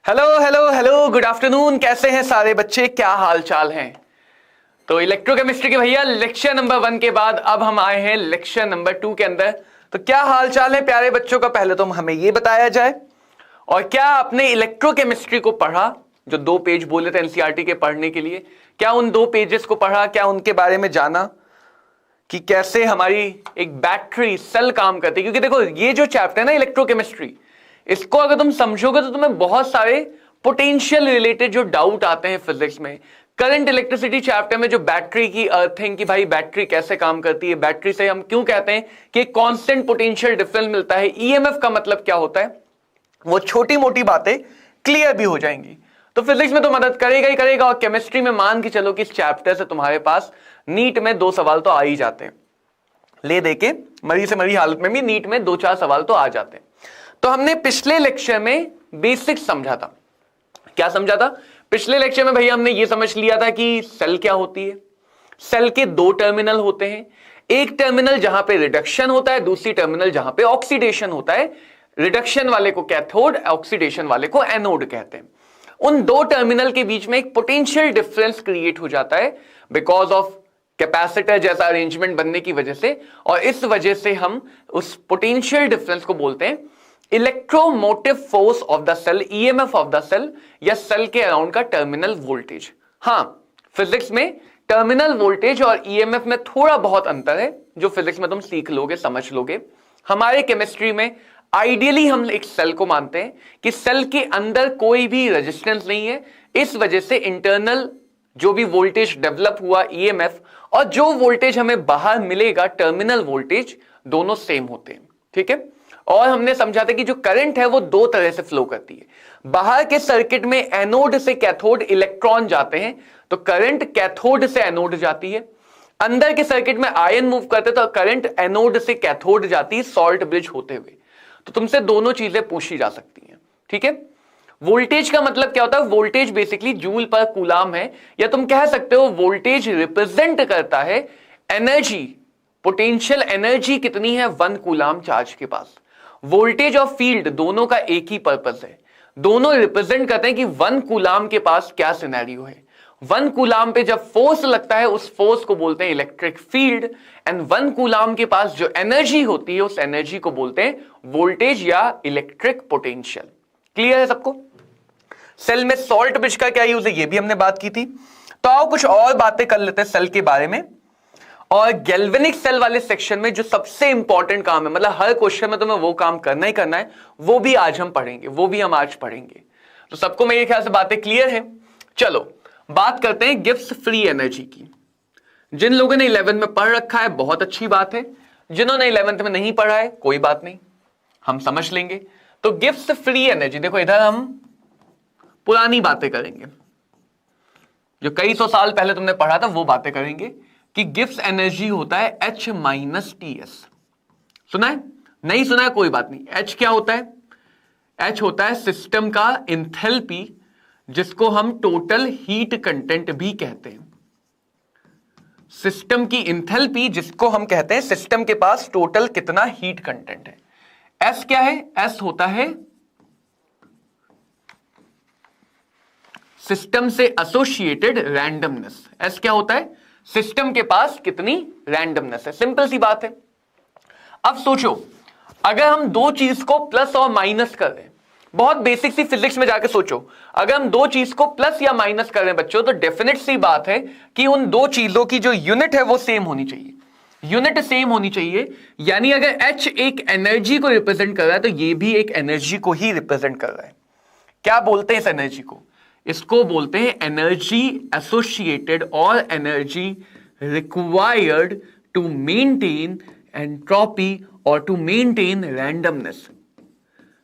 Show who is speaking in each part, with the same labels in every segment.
Speaker 1: Hello hello hello, good afternoon. कैसे हैं सारे बच्चे, क्या हाल चाल हैं? तो इलेक्ट्रोकेमिस्ट्री के भैया लेक्चर नंबर 1 के बाद अब हम आए हैं लेक्चर नंबर 2 के अंदर। तो क्या हाल चाल है प्यारे बच्चों का, पहले तो हमें ये बताया जाए। और क्या आपने इलेक्ट्रोकेमिस्ट्री को पढ़ा? जो 2 पेज बोले थे एनसीईआरटी के पढ़ने के लिए, क्या उन 2 पेजेस को पढ़ा? क्या उनके बारे में जाना कि कैसे हमारी एक बैटरी सेल काम करती है? क्योंकि देखो, ये जो चैप्टर है ना इलेक्ट्रोकेमिस्ट्री, इसको अगर तुम समझोगे तो तुम्हें बहुत सारे पोटेंशियल रिलेटेड जो डाउट आते हैं फिजिक्स में, करंट इलेक्ट्रिसिटी चैप्टर में जो बैटरी की अर्थिंग, कि भाई बैटरी कैसे काम करती है, बैटरी से हम क्यों कहते हैं कि कांस्टेंट पोटेंशियल डिफरेंस मिलता है, ईएमएफ का मतलब क्या होता है, वो छोटी मोटी बातें क्लियर भी हो जाएंगी। तो फिजिक्स में तो मदद करेगा ही करेगा। और केमिस्ट्री में मान के चलो कि इस चैप्टर से तुम्हारे पास नीट में 2 सवाल तो आ ही जाते हैं, ले देके मरी से मरी हालत में भी नीट में 2-4 सवाल तो आ जाते हैं। तो हमने पिछले लेक्चर में बेसिक समझा था। क्या समझा था पिछले लेक्चर में भैया? हमने ये समझ लिया था कि सेल क्या होती है। सेल के 2 टर्मिनल होते हैं, एक टर्मिनल जहां पे रिडक्शन होता है, दूसरी टर्मिनल जहां पे ऑक्सीडेशन होता है। रिडक्शन वाले को कैथोड, ऑक्सीडेशन वाले को एनोड कहते हैं। उन 2 टर्मिनल के बीच में एक पोटेंशियल डिफरेंस क्रिएट हो जाता है बिकॉज ऑफ कैपेसिटर जैसा अरेंजमेंट बनने की वजह से। और इस वजह से हम उस पोटेंशियल डिफरेंस को बोलते हैं electromotive force of the cell, EMF of the cell, या सेल के अराउंड का टर्मिनल वोल्टेज। हां, फिजिक्स में टर्मिनल वोल्टेज और ईएमएफ में थोड़ा बहुत अंतर है, जो फिजिक्स में तुम सीख लोगे, समझ लोगे। हमारे केमिस्ट्री में आइडियली हम एक सेल को मानते हैं कि सेल के अंदर कोई भी रेजिस्टेंस नहीं है। इस वजह से इंटरनल जो भी वोल्टेज डेवलप हुआ, ईएमएफ, और जो वोल्टेज हमें बाहर मिलेगा, टर्मिनल वोल्टेज, दोनों सेम होते हैं। ठीक है। और हमने समझा था कि जो करंट है वो 2 तरह से फ्लो करती है। बाहर के सर्किट में एनोड से कैथोड इलेक्ट्रॉन जाते हैं, तो करंट कैथोड से एनोड जाती है। अंदर के सर्किट में आयन मूव करते तो करंट एनोड से कैथोड जाती है, सॉल्ट ब्रिज होते हुए। तो तुमसे दोनों चीजें पूछी जा सकती हैं। ठीक है। वोल्टेज का मतलब क्या होता है? वोल्टेज बेसिकली जूल पर कूलाम है, या तुम कह सकते हो वोल्टेज रिप्रेजेंट करता है एनर्जी, पोटेंशियल एनर्जी कितनी है 1 कूलाम चार्ज के पास। वोल्टेज और फील्ड दोनों का एक ही पर्पस है, दोनों रिप्रेजेंट करते हैं कि 1 कूलाम के पास क्या सिनेरियो है। 1 कूलाम पे जब फोर्स लगता है, उस फोर्स को बोलते हैं इलेक्ट्रिक फील्ड। एंड 1 कूलाम के पास जो एनर्जी होती है, उस एनर्जी को बोलते हैं वोल्टेज या इलेक्ट्रिक पोटेंशियल। क्लियर है सबको? सेल में सॉल्ट ब्रिज का क्या यूज है, ये भी हमने बात की थी। तो आओ कुछ और बातें कर लेते हैं सेल के बारे में। और गैल्वेनिक सेल वाले सेक्शन में जो सबसे इंपॉर्टेंट काम है, मतलब हर क्वेश्चन में तुम्हें वो काम करना ही करना है, वो भी आज हम पढ़ेंगे, वो भी हम आज पढ़ेंगे। तो सबको मेरे ख्याल से बातें क्लियर है। चलो बात करते हैं गिब्स फ्री एनर्जी की। जिन लोगों ने 11th में पढ़ रखा है बहुत अच्छी बात है, जिन्होंने 11th में नहीं पढ़ा है कोई बात नहीं, हम समझ लेंगे। तो गिब्स फ्री एनर्जी, देखो इधर हम पुरानी बातें करेंगे, जो कई 100 साल पहले तुमने पढ़ा था वो बातें करेंगे कि गिब्स एनर्जी होता है H माइनस टीएस। सुना है? नहीं सुना है कोई बात नहीं। H क्या होता है? H होता है सिस्टम का इंथैल्पी, जिसको हम टोटल हीट कंटेंट भी कहते हैं। सिस्टम की इंथैल्पी, जिसको हम कहते हैं सिस्टम के पास टोटल कितना हीट कंटेंट है। S क्या है? S होता है सिस्टम से एसोसिएटेड रैंडमनेस। S क्या होता है? सिस्टम के पास कितनी रैंडमनेस है। सिंपल सी बात है। अब सोचो, अगर हम 2 चीज को प्लस और माइनस कर रहे हैं, बहुत बेसिक सी फिजिक्स में जाके सोचो, अगर हम 2 चीज को प्लस या माइनस कर रहे हैं बच्चों, तो डेफिनेट सी बात है कि उन 2 चीजों की जो यूनिट है वो सेम होनी चाहिए। यूनिट सेम होनी चाहिए, यानी अगर H एक एनर्जी को रिप्रेजेंट कर रहा है, तो ये भी एक एनर्जी को ही रिप्रेजेंट कर रहा है। क्या बोलते हैं इस एनर्जी को? इसको बोलते हैं एनर्जी एसोसिएटेड और energy required to maintain entropy और टू मेंटेन रैंडमनेस।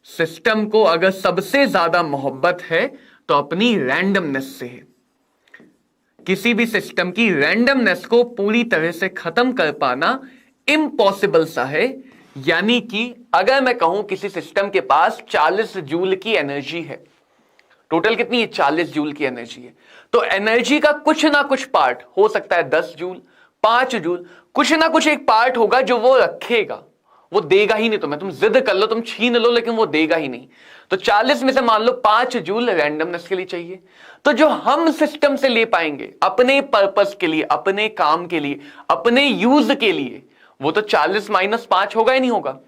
Speaker 1: सिस्टम को अगर सबसे ज्यादा मोहब्बत है तो अपनी रैंडमनेस से है। किसी भी सिस्टम की रैंडमनेस को पूरी तरह से खत्म कर पाना इम्पॉसिबल सा है। यानी कि अगर मैं कहूं किसी सिस्टम के पास 40 जूल की एनर्जी है, टोटल कितनी है? 40 जूल की एनर्जी है, तो एनर्जी का कुछ ना कुछ पार्ट हो सकता है 10 जूल, 5 जूल, कुछ ना कुछ एक पार्ट होगा जो वो रखेगा, वो देगा ही नहीं तुम्हें, तुम जिद कर लो, तुम छीन लो, लेकिन वो देगा ही नहीं। तो 40 में से मान लो 5 जूल रैंडमनेस के लिए चाहिए। तो जो हम सिस्टम से ले पाएंगे अपने पर्पस के लिए, अपने काम के लिए, अपने यूज के लिए, वो तो 40 माइनस 5 होगा ही नहीं होगा।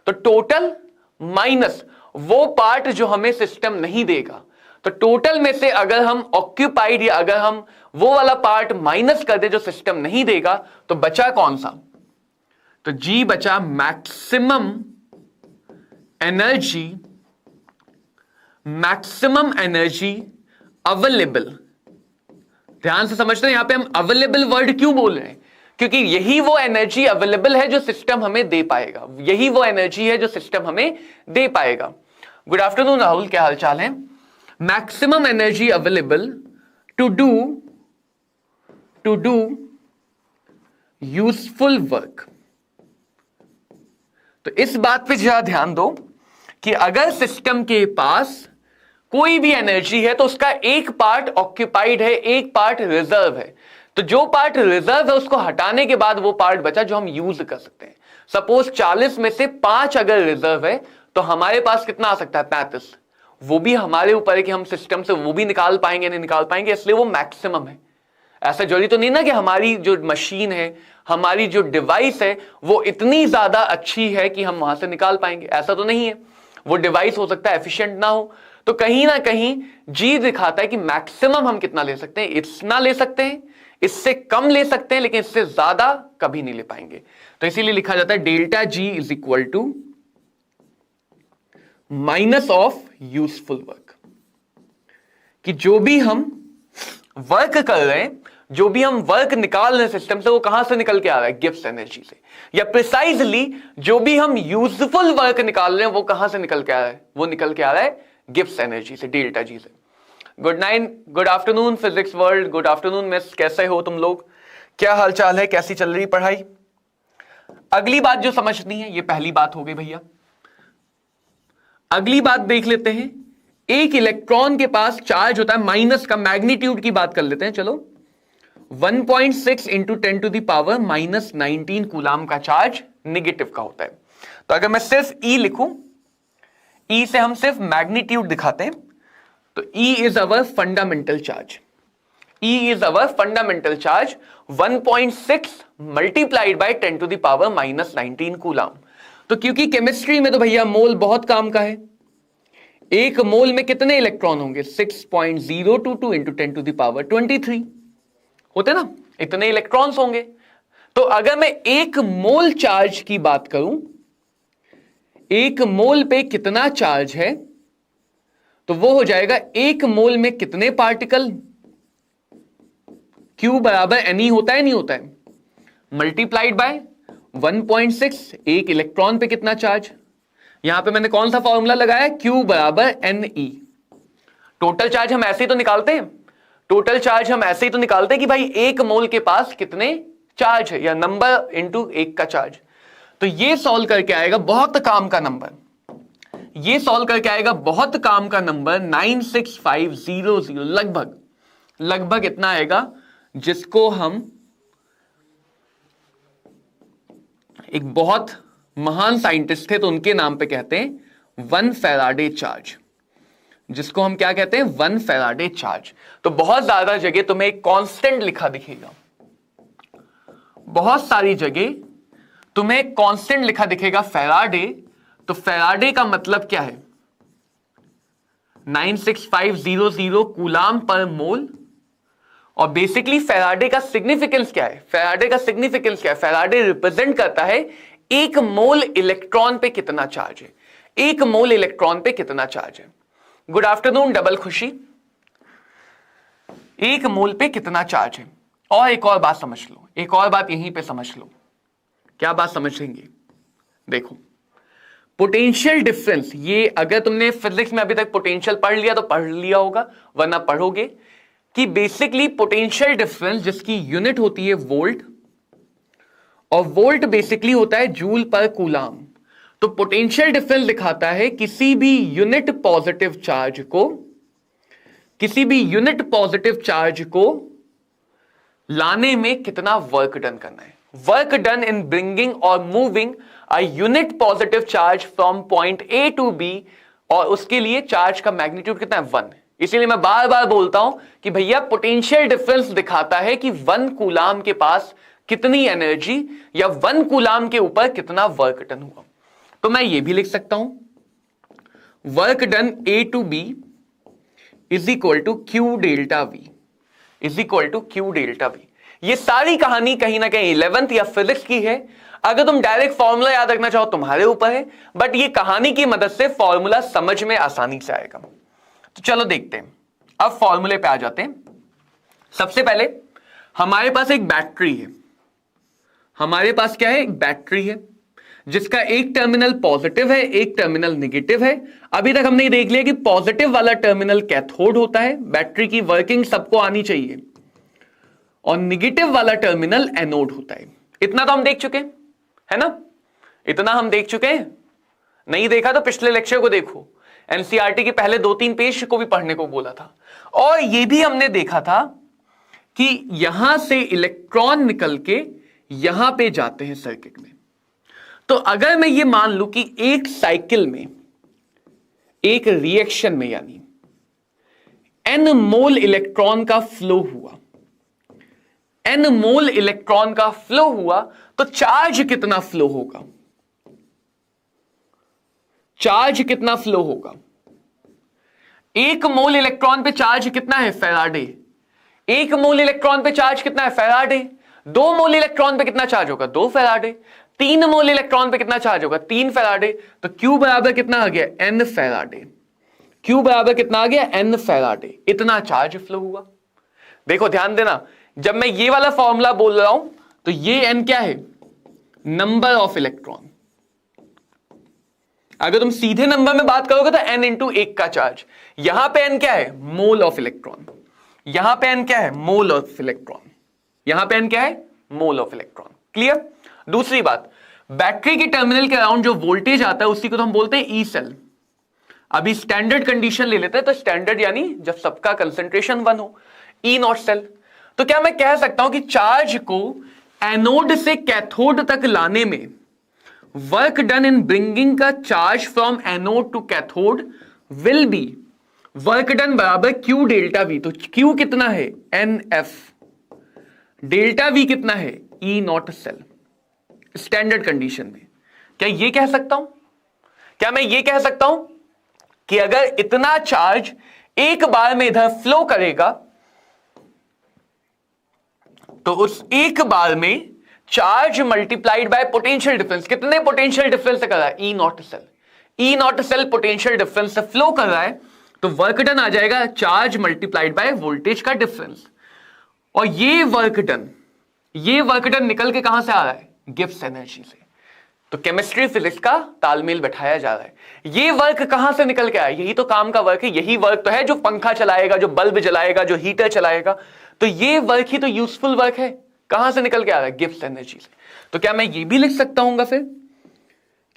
Speaker 1: तो टोटल माइनस वो पार्ट जो हमें सिस्टम नहीं देगा। तो टोटल में से अगर हम ऑक्यूपाइड या अगर हम वो वाला पार्ट माइनस कर दे जो सिस्टम नहीं देगा, तो बचा कौन सा? तो जी बचा maximum energy, maximum energy available. ध्यान से समझते हैं, यहां पे हम अवेलेबल वर्ड क्यों बोल रहे हैं? क्योंकि यही वो एनर्जी अवेलेबल है जो सिस्टम हमें दे पाएगा, यही वो एनर्जी है जो सिस्टम हमें दे पाएगा। गुड आफ्टरनून राहुल, क्या हाल चाल है? Maximum energy available to do useful work. तो इस बात पे जरा ध्यान दो कि अगर सिस्टम के पास कोई भी एनर्जी है तो उसका एक पार्ट ऑक्यूपाइड है, एक पार्ट रिजर्व है। तो जो पार्ट रिजर्व है उसको हटाने के बाद वो पार्ट बचा जो हम यूज कर सकते हैं। सपोज 40 में से 5 अगर रिजर्व है तो हमारे पास कितना आ सकता है? 35। वो भी हमारे ऊपर है कि हम सिस्टम से वो भी निकाल पाएंगे नहीं निकाल पाएंगे, इसलिए वो मैक्सिमम है। ऐसा जरूरी तो नहीं ना कि हमारी जो मशीन है, हमारी जो डिवाइस है वो इतनी ज्यादा अच्छी है कि हम वहां से निकाल पाएंगे, ऐसा तो नहीं है। वो डिवाइस हो सकता है एफिशिएंट ना हो। तो कहीं ना कहीं जी दिखाता है कि मैक्सिमम हम कितना ले सकते हैं, इतना ले सकते हैं, इससे कम ले सकते हैं, लेकिन इससे ज्यादा कभी नहीं ले पाएंगे। तो इसीलिए लिखा जाता है delta G is equal to minus of useful work. कि जो भी हम वर्क कर रहे हैं, जो भी हम वर्क निकाल रहे हैं सिस्टम से, वो कहां से निकल के आ रहा है? गिब्स एनर्जी से। या प्रिसाइजली जो भी हम यूजफुल वर्क निकाल रहे हैं वो कहां से निकल के आ रहा है? वो निकल के आ रहा है गिब्स एनर्जी से, डेल्टा जी से। Good afternoon physics world, good afternoon miss, कैसे हो तुम लोग? क्या हालचाल है? कैसी चल रही पढ़ाई? अगली बात जो समझनी है, ये पहली बात हो गई भैया। अगली बात देख लेते हैं। एक इलेक्ट्रॉन के पास चार्ज होता है, माइनस का मैग्नीट्यूड की बात कर लेते हैं। चलो 1.6 into 10 to the power minus 19 coulomb का चार्ज निगेटिव का होता है। तो अगर मैं सिर्फ E लिखूं, E से हम सिर्फ मैग्नीट्यूड दिखाते हैं, तो E is our fundamental charge. E is our fundamental charge 1.6 multiplied by 10 to the power minus 19 coulomb. तो क्योंकि केमिस्ट्री में तो भैया मोल बहुत काम का है, एक मोल में कितने इलेक्ट्रॉन होंगे? 6.022 इंटू 10 टू द पावर 23 होते ना, इतने इलेक्ट्रॉन्स होंगे। तो अगर मैं एक मोल चार्ज की बात करूं, एक मोल पे कितना चार्ज है, तो वो हो जाएगा एक मोल में कितने पार्टिकल? Q बराबर Ne होता है नहीं होता है, मल्टीप्लाइड बाय 1.6, एक इलेक्ट्रॉन पे कितना चार्ज। यहां पे मैंने कौन सा फॉर्मूला लगाया? Q बराबर Ne। टोटल चार्ज हम ऐसे ही तो निकालते हैं, टोटल चार्ज हम ऐसे ही तो निकालते हैं कि भाई एक मोल के पास कितने चार्ज है, या नंबर इनटू एक का चार्ज। तो ये सॉल्व करके आएगा बहुत काम का नंबर, ये सॉल्व करके आएगा बहुत काम का नंबर 96500, लगभग इतना आएगा, जिसको हम एक बहुत महान साइंटिस्ट थे तो उनके नाम पे कहते हैं 1 फैराडे चार्ज, जिसको हम क्या कहते हैं? 1 फैराडे चार्ज। तो बहुत ज्यादा जगह तुम्हें एक कांस्टेंट लिखा दिखेगा, बहुत सारी जगह तुम्हें एक कांस्टेंट लिखा दिखेगा फैराडे। तो फैराडे का मतलब क्या है? 96500 कूलाम पर मोल। और बेसिकली फैराडे का सिग्निफिकेंस क्या है? फैराडे का सिग्निफिकेंस क्या है? फैराडे रिप्रेजेंट करता है एक मोल इलेक्ट्रॉन पे कितना चार्ज है, एक मोल इलेक्ट्रॉन पे कितना चार्ज है। गुड आफ्टरनून डबल खुशी, एक मोल पे कितना चार्ज है। और एक और बात समझ लो, एक और बात यहीं पे समझ लो। क्या बात समझेंगे? देखो पोटेंशियल डिफरेंस, ये अगर तुमने फिजिक्स में अभी तक पोटेंशियल पढ़ लिया तो पढ़ लिया होगा, वरना पढ़ोगे कि बेसिकली पोटेंशियल डिफरेंस जिसकी यूनिट होती है वोल्ट, और वोल्ट बेसिकली होता है जूल पर कूलाम। तो पोटेंशियल डिफरेंस दिखाता है किसी भी यूनिट पॉजिटिव चार्ज को, किसी भी यूनिट पॉजिटिव चार्ज को लाने में कितना वर्क डन करना है। वर्क डन इन ब्रिंगिंग और moving a unit positive charge from point A to B, और उसके लिए चार्ज का मैग्नीट्यूड कितना है 1। इसीलिए मैं बार बार बोलता हूं कि भैया पोटेंशियल डिफरेंस दिखाता है कि 1 कूलाम के पास कितनी एनर्जी या 1 कूलाम के ऊपर कितना वर्क डन हुआ। तो मैं ये भी लिख सकता हूं, work done A to B is equal to Q delta V, is equal to Q delta V. ये सारी कहानी कहीं ना कहीं 11th या फिजिक्स की है। अगर तुम डायरेक्ट फॉर्मूला याद रखना चाहो तुम्हारे ऊपर है, बट ये कहानी की मदद से फॉर्मूला समझ में आसानी से आएगा। तो चलो देखते हैं, अब फॉर्मूले पे आ जाते हैं। सबसे पहले हमारे पास एक बैटरी है, हमारे पास क्या है, एक बैटरी है जिसका एक टर्मिनल पॉजिटिव है, एक टर्मिनल नेगेटिव है। अभी तक हमने देख लिया कि पॉजिटिव वाला टर्मिनल कैथोड होता है, बैटरी की वर्किंग सबको आनी चाहिए, और नेगेटिव वाला टर्मिनल एनोड होता है। इतना तो हम देख चुके हैं, है ना, इतना हम देख चुके हैं। नहीं देखा तो पिछले लेक्चर को देखो, एनसीईआरटी के पहले 2-3 पेज को भी पढ़ने को बोला था। और यह भी हमने देखा था कि यहां से इलेक्ट्रॉन निकल के यहां पे जाते हैं सर्किट में। तो अगर मैं ये मान लूं कि एक साइकिल में, एक रिएक्शन में, यानी n मोल इलेक्ट्रॉन का फ्लो हुआ, n मोल इलेक्ट्रॉन का फ्लो हुआ, तो चार्ज कितना फ्लो होगा, चार्ज कितना फ्लो होगा। 1 मोल इलेक्ट्रॉन पे चार्ज कितना है फैराडे, 1 मोल इलेक्ट्रॉन पे चार्ज कितना है फैराडे। 2 मोल इलेक्ट्रॉन पे कितना चार्ज होगा, 2 फैराडे। 3 मोल इलेक्ट्रॉन पे कितना चार्ज होगा, 3 फैराडे। तो Q बराबर कितना आ गया, n फैराडे। Q बराबर कितना आ गया, n फैराडे। इतना चार्ज फ्लो हुआ। देखो ध्यान देना, जब मैं ये वाला फॉर्मूला बोल रहा हूं तो ये n क्या है, नंबर ऑफ इलेक्ट्रॉन। अगर तुम सीधे नंबर में बात करोगे तो n इंटू 1 का चार्ज। यहां पे n क्या है, मोल ऑफ इलेक्ट्रॉन। यहां पे n क्या है, मोल ऑफ इलेक्ट्रॉन। यहां पे n क्या है, मोल ऑफ इलेक्ट्रॉन। क्लियर। दूसरी बात, बैटरी के टर्मिनल के अराउंड जो वोल्टेज आता है उसी को तो हम बोलते हैं ई सेल। अभी स्टैंडर्ड कंडीशन ले लेते हैं, तो स्टैंडर्ड यानी जब सबका कंसंट्रेशन 1 हो, ई नॉट सेल। तो क्या मैं कह सकता हूं कि चार्ज को एनोड से कैथोड तक लाने में वर्क डन इन ब्रिंगिंग का charge from anode to cathode will be work done बराबर क्यू डेल्टा वी। तो क्यू कितना है, एन एफ, डेल्टा वी कितना है, E naught cell. Standard condition में क्या ये कह सकता हूं, क्या मैं ये कह सकता हूं कि अगर इतना चार्ज एक बार में इधर फ्लो करेगा तो उस एक बार में charge multiplied by potential difference, कितने पोटेंशियल डिफरेंस से कर रहा है, E naught cell. E naught cell potential difference से फ्लो कर रहा है, तो वर्क डन आ जाएगा चार्ज मल्टीप्लाइड बाय वोल्टेज का डिफरेंस। और ये वर्क डन निकल के कहां से आ रहा है, गिब्स एनर्जी से। तो केमिस्ट्री फिजिक्स का तालमेल बैठाया जा रहा है। ये वर्क कहां से निकल के आया, यही तो काम का वर्क है। यही वर्क तो है जो पंखा चलाएगा, जो बल्ब जलाएगा, जो हीटर चलाएगा। तो ये वर्क ही तो यूजफुल वर्क है। कहां से निकल के आ रहा है, गिब्स एनर्जी से। तो क्या मैं ये भी लिख सकता हूं फिर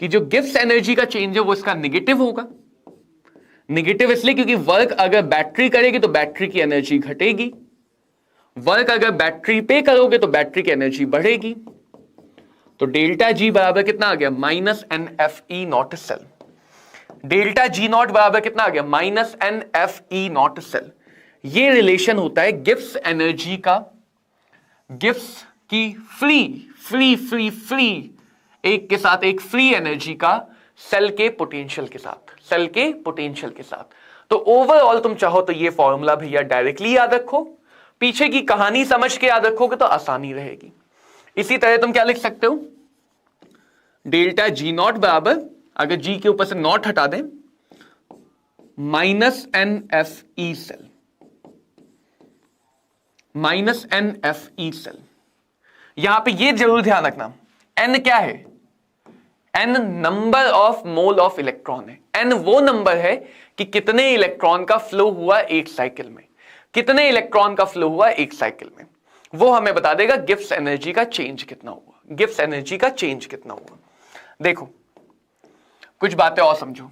Speaker 1: कि जो गिब्स एनर्जी का चेंज है वो इसका निगेटिव होगा। निगेटिव इसलिए क्योंकि वर्क अगर बैटरी करेगी तो बैटरी की एनर्जी घटेगी, वर्क अगर बैटरी पे करोगे तो बैटरी की एनर्जी बढ़ेगी। तो डेल्टा जी बराबर कितना आ गया, minus N F E naught cell. Delta G naught बराबर कितना आ गया, minus N F E naught cell. ये रिलेशन होता है गिब्स एनर्जी का, गिब्स की फ्री एक के साथ एक फ्री एनर्जी का सेल के पोटेंशियल के साथ, सेल के पोटेंशियल के साथ। तो ओवरऑल तुम चाहो तो ये फॉर्मूला भैया डायरेक्टली याद रखो, पीछे की कहानी समझ के याद रखोगे तो आसानी रहेगी। इसी तरह तुम क्या लिख सकते हो, डेल्टा जी नॉट बराबर, अगर जी के ऊपर से नॉट हटा दें, minus N F E cell, minus N F E cell. यहां पे ये जरूर ध्यान रखना, एन क्या है, N number of mole of electron है। एन वो नंबर है कि कितने इलेक्ट्रॉन का फ्लो हुआ एक साइकिल में, कितने इलेक्ट्रॉन का फ्लो हुआ एक साइकिल में, वो हमें बता देगा गिब्स एनर्जी का चेंज कितना हुआ, गिब्स एनर्जी का चेंज कितना हुआ। देखो कुछ बातें और समझो,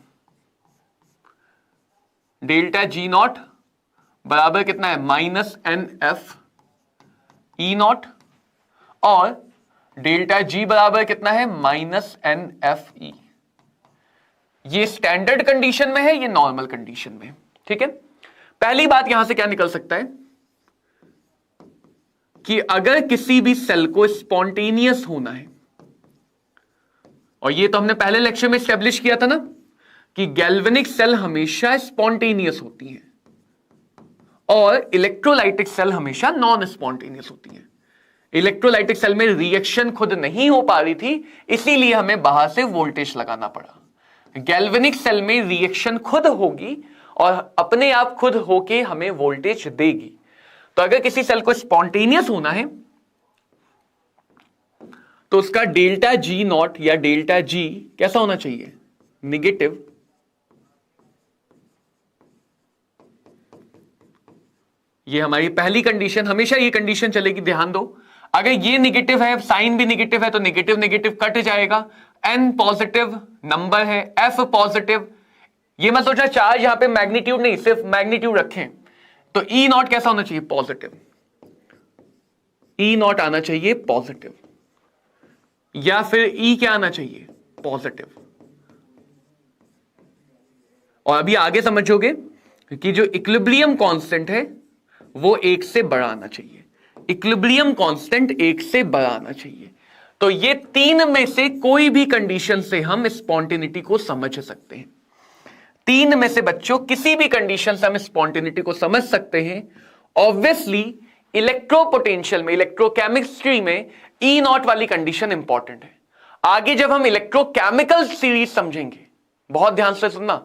Speaker 1: डेल्टा जी नॉट बराबर कितना है, minus N F E naught, और डेल्टा जी बराबर कितना है -NFE। ये स्टैंडर्ड कंडीशन में है, ये नॉर्मल कंडीशन में है। ठीक है, पहली बात यहां से क्या निकल सकता है कि अगर किसी भी सेल को स्पॉन्टेनियस होना है, और ये तो हमने पहले लेक्चर में एस्टेब्लिश किया था ना कि गैल्वेनिक सेल हमेशा स्पॉन्टेनियस होती है और इलेक्ट्रोलाइटिक सेल हमेशा नॉन स्पॉन्टेनियस होती है। इलेक्ट्रोलाइटिक सेल में रिएक्शन खुद नहीं हो पा रही थी, इसीलिए हमें बाहर से वोल्टेज लगाना पड़ा। गैल्वेनिक सेल में रिएक्शन खुद होगी और अपने आप खुद होके हमें वोल्टेज देगी। तो अगर किसी सेल को स्पॉन्टेनियस होना है तो उसका डेल्टा जी नॉट या डेल्टा जी कैसा होना चाहिए, निगेटिव। ये हमारी पहली कंडीशन, हमेशा ये कंडीशन चलेगी, ध्यान दो। अगर ये निगेटिव है, साइन भी निगेटिव है, तो निगेटिव निगेटिव कट जाएगा। एन पॉजिटिव नंबर है, एफ पॉजिटिव, ये मत सोचना चार्ज यहां पे मैग्नीट्यूड नहीं, सिर्फ मैग्नीट्यूड रखें। तो ई नॉट कैसा होना चाहिए, पॉजिटिव। ई नॉट आना चाहिए पॉजिटिव, या फिर ई क्या आना चाहिए, पॉजिटिव। और अभी आगे समझोगे कि जो इक्विलिब्रियम कांस्टेंट है वो 1 से बड़ा आना चाहिए। इक्विलिब्रियम कांस्टेंट 1 से बड़ा आना चाहिए। तो ये तीन में से कोई भी कंडीशन से हम स्पॉन्टेनिटी को समझ सकते हैं। तीन में से बच्चों किसी भी कंडीशन से हम स्पॉन्टेनिटी को समझ सकते हैं। ऑब्वियसली इलेक्ट्रोपोटेंशियल में, इलेक्ट्रोकेमिस्ट्री में ई नॉट वाली कंडीशन इंपॉर्टेंट है। आगे जब हम इलेक्ट्रोकेमिकल सीरीज समझेंगे, बहुत ध्यान से सुनना,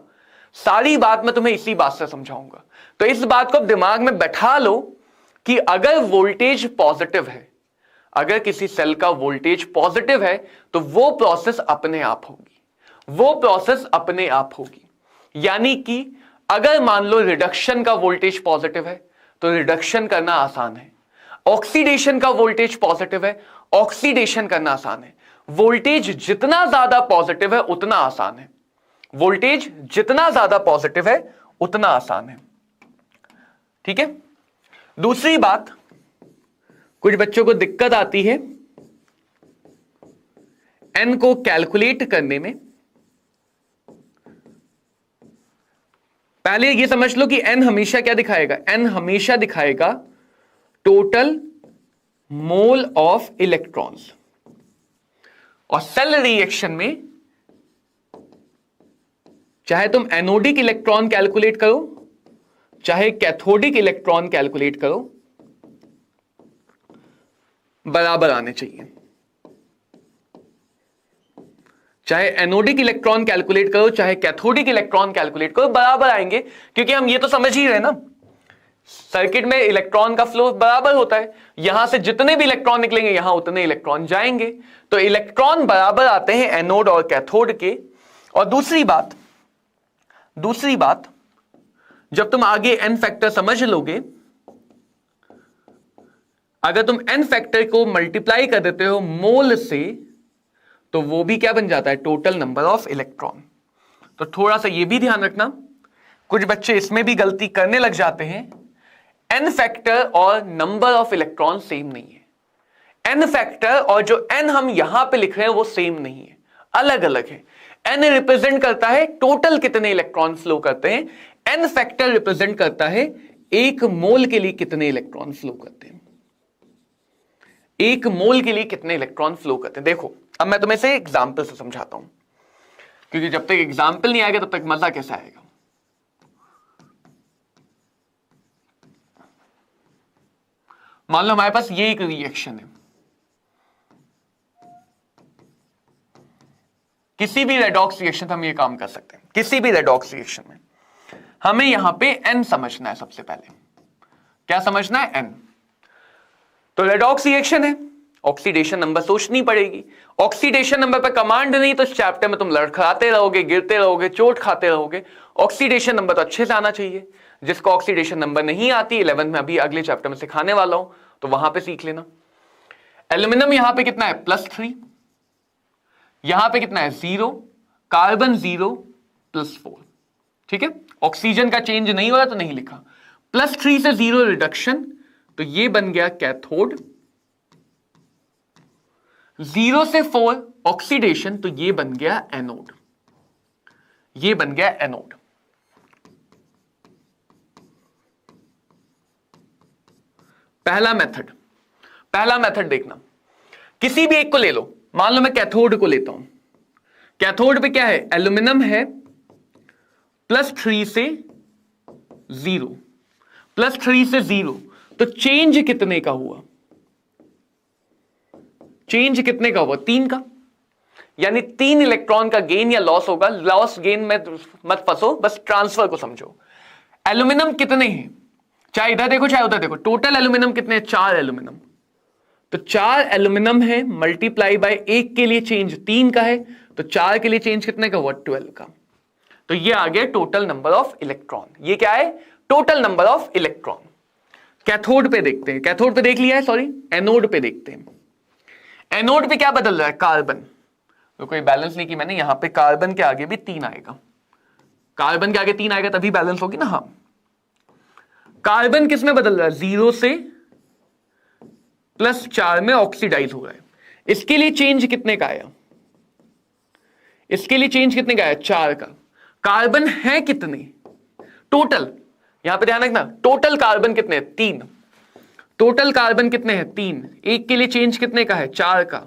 Speaker 1: सारी बात मैं तुम्हें इसी बात से समझाऊंगा। तो इस बात को दिमाग में बैठा लो कि अगर वोल्टेज पॉजिटिव है, अगर किसी सेल का वोल्टेज पॉजिटिव है तो वो प्रोसेस अपने आप होगी, वो प्रोसेस अपने आप होगी। यानी कि अगर मान लो रिडक्शन का वोल्टेज पॉजिटिव है तो रिडक्शन करना आसान है, ऑक्सीडेशन का वोल्टेज पॉजिटिव है, ऑक्सीडेशन करना आसान है। वोल्टेज जितना ज्यादा पॉजिटिव है उतना आसान है, वोल्टेज जितना ज्यादा पॉजिटिव है उतना आसान है। ठीक है, दूसरी बात, कुछ बच्चों को दिक्कत आती है एन को कैलकुलेट करने में। पहले ये समझ लो कि एन हमेशा क्या दिखाएगा, एन हमेशा दिखाएगा टोटल मोल ऑफ इलेक्ट्रॉन्स। और सेल रिएक्शन में चाहे तुम एनोडिक इलेक्ट्रॉन कैलकुलेट करो, चाहे कैथोडिक इलेक्ट्रॉन कैलकुलेट करो, बराबर आने चाहिए। चाहे एनोडिक इलेक्ट्रॉन कैलकुलेट करो, चाहे कैथोडिक इलेक्ट्रॉन कैलकुलेट करो, बराबर आएंगे। क्योंकि हम ये तो समझ ही रहे ना, सर्किट में इलेक्ट्रॉन का फ्लो बराबर होता है। यहां से जितने भी इलेक्ट्रॉन निकलेंगे यहां उतने इलेक्ट्रॉन जाएंगे, तो इलेक्ट्रॉन बराबर आते हैं एनोड और कैथोड के। और दूसरी बात, जब तुम आगे एन फैक्टर समझ लोगे, अगर तुम एन फैक्टर को मल्टीप्लाई कर देते हो मोल से, तो वो भी क्या बन जाता है, टोटल नंबर ऑफ इलेक्ट्रॉन। तो थोड़ा सा ये भी ध्यान रखना, कुछ बच्चे इसमें भी गलती करने लग जाते हैं। एन फैक्टर और नंबर ऑफ इलेक्ट्रॉन सेम नहीं है। एन फैक्टर और जो एन हम यहां पे लिख रहे हैं वो सेम नहीं है, अलग अलग है। एन रिप्रेजेंट करता है टोटल कितने इलेक्ट्रॉन फ्लो करते हैं, एन फैक्टर रिप्रेजेंट करता है एक मोल के लिए कितने इलेक्ट्रॉन फ्लो करते हैं, एक मोल के लिए कितने इलेक्ट्रॉन फ्लो करते हैं। देखो अब मैं तुम्हें से एग्जाम्पल से समझाता हूं, क्योंकि जब तक एग्जाम्पल नहीं आएगा तब तक मजा कैसे आएगा। मान लो हमारे पास ये एक रिएक्शन है, किसी भी रेडॉक्स रिएक्शन में हम ये काम कर सकते हैं। किसी भी रेडॉक्स रिएक्शन में हमें यहां पे एन समझना है। सबसे पहले क्या समझना है, एन। तो रेडॉक्स रिएक्शन है, ऑक्सीडेशन नंबर सोचनी पड़ेगी। ऑक्सीडेशन नंबर पर कमांड नहीं तो इस चैप्टर में तुम लड़खड़ाते रहोगे, गिरते रहोगे, चोट खाते रहोगे। ऑक्सीडेशन नंबर तो अच्छे से आना चाहिए। जिसको ऑक्सीडेशन नंबर नहीं आती 11th में, अभी अगले चैप्टर में सिखाने वाला हूं, तो वहां पे सीख लेना। एल्यूमिनियम यहां पे कितना है, +3, यहां पे कितना है 0, कार्बन 0, +4। ठीक है, ऑक्सीजन का चेंज नहीं हो रहा तो नहीं लिखा। +3 से 0 रिडक्शन, तो ये बन गया कैथोड। 0 से 4 ऑक्सीडेशन, तो ये बन गया एनोड, ये बन गया एनोड। पहला मेथड देखना, किसी भी एक को ले लो, मान लो मैं कैथोड को लेता हूं। कैथोड पे क्या है, एल्यूमिनियम है +3 से 0, +3 से 0, तो चेंज कितने का हुआ, चेंज कितने का हुआ, 3 का, यानी 3 इलेक्ट्रॉन का गेन या लॉस होगा। लॉस गेन में मत फंसो, बस ट्रांसफर को समझो। एल्यूमिनियम कितने हैं, चाहे इधर देखो चाहे उधर देखो, टोटल एल्यूमिनियम कितने हैं, 4 एल्यूमिनियम, तो 4 एल्यूमिनियम है मल्टीप्लाई बाय 1 के लिए चेंज 3 का है, तो 4 के लिए चेंज कितने का हुआ, 12 का। तो ये आ गया टोटल नंबर ऑफ इलेक्ट्रॉन। ये क्या है, total number of electron. Cathode पे देखते हैं, कैथोड पे देख लिया है, सॉरी एनोड पे देखते हैं। एनोड पे क्या बदल रहा है, कार्बन, तो कोई बैलेंस नहीं की मैंने, यहां पे कार्बन के आगे भी 3 आएगा, कार्बन के आगे 3 आएगा तभी बैलेंस होगी ना। हाँ, कार्बन किस में बदल रहा है, 0 से +4 में ऑक्सीडाइज हो रहा है। इसके लिए चेंज कितने का आया, इसके लिए चेंज कितने का आया, 4 का। कार्बन है कितने टोटल, यहां पे ध्यान रखना, टोटल कार्बन कितने हैं, 3, टोटल कार्बन कितने हैं, 3, 1 के लिए चेंज कितने का है, 4 का।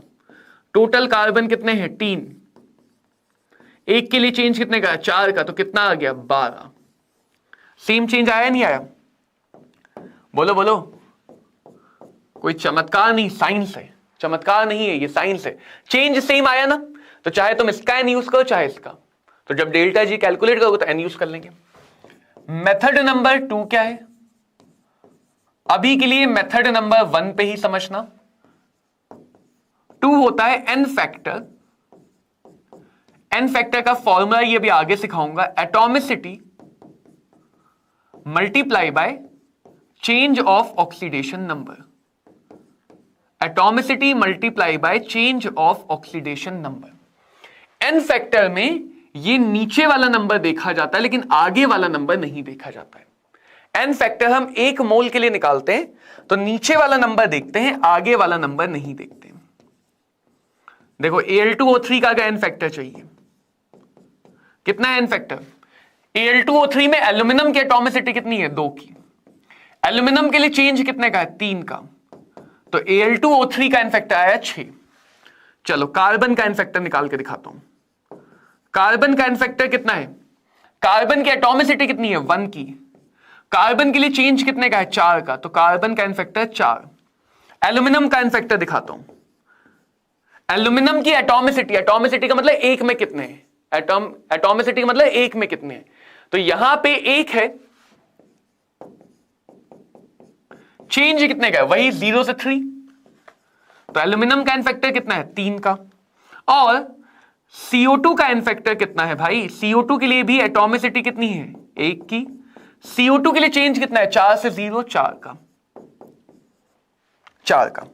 Speaker 1: टोटल कार्बन कितने हैं, 3, 1 के लिए चेंज कितने का है, 4 का, तो कितना आ गया, 12। सेम चेंज आया नहीं आया, बोलो बोलो, कोई चमत्कार नहीं, साइंस है, चमत्कार नहीं है, ये साइंस है। चेंज सेम आया ना, तो चाहे तुम इसका एन यूज करो चाहे इसका, तो जब डेल्टा जी कैलकुलेट करोगे तो एन यूज कर लेंगे। मेथड नंबर 2 क्या है, अभी के लिए मेथड नंबर 1 पे ही समझना। 2 होता है एन फैक्टर, एन फैक्टर का फॉर्मूला ये भी आगे सिखाऊंगा, atomicity multiply by change of oxidation number, atomicity multiply by change of oxidation number. N factor में ये नीचे वाला नंबर देखा जाता है लेकिन आगे वाला नंबर नहीं देखा जाता है। एन फैक्टर हम 1 मोल के लिए निकालते हैं, तो नीचे वाला नंबर देखते हैं, आगे वाला नंबर नहीं देखते हैं। देखो Al2O3 का एन फैक्टर चाहिए, कितना है एन फैक्टर, Al2O3 में एल्यूमिनियम की एटॉमिसिटी कितनी है, 2 की, एल्यूमिनियम के लिए चेंज कितने का है, 3 का, तो Al2O3 का एन फैक्टर आया 6। चलो कार्बन का एन फैक्टर निकाल के दिखाता हूं। कार्बन का एन फैक्टर कितना है, कार्बन की एटॉमिसिटी कितनी है, 1 की, कार्बन के लिए चेंज कितने का है, 4 का, तो कार्बन का एन फैक्टर 4। एल्यूमिनियम का एन फैक्टर दिखाता हूं। एल्यूमिनियम की एटॉमिसिटी, एटॉमिसिटी का मतलब 1 में कितने हैं, एटॉमिसिटी का मतलब 1 में कितने हैं, तो यहां पे 1 है, चेंज कितने का है, वही 0 से 3, तो एल्यूमिनियम का एन फैक्टर कितना है, 3 का। और CO2 का एन फैक्टर कितना है भाई, CO2 के लिए भी एटॉमिसिटी कितनी है, 1 की, CO2 के लिए चेंज कितना है, 4 से 0, 4 का, 4 का।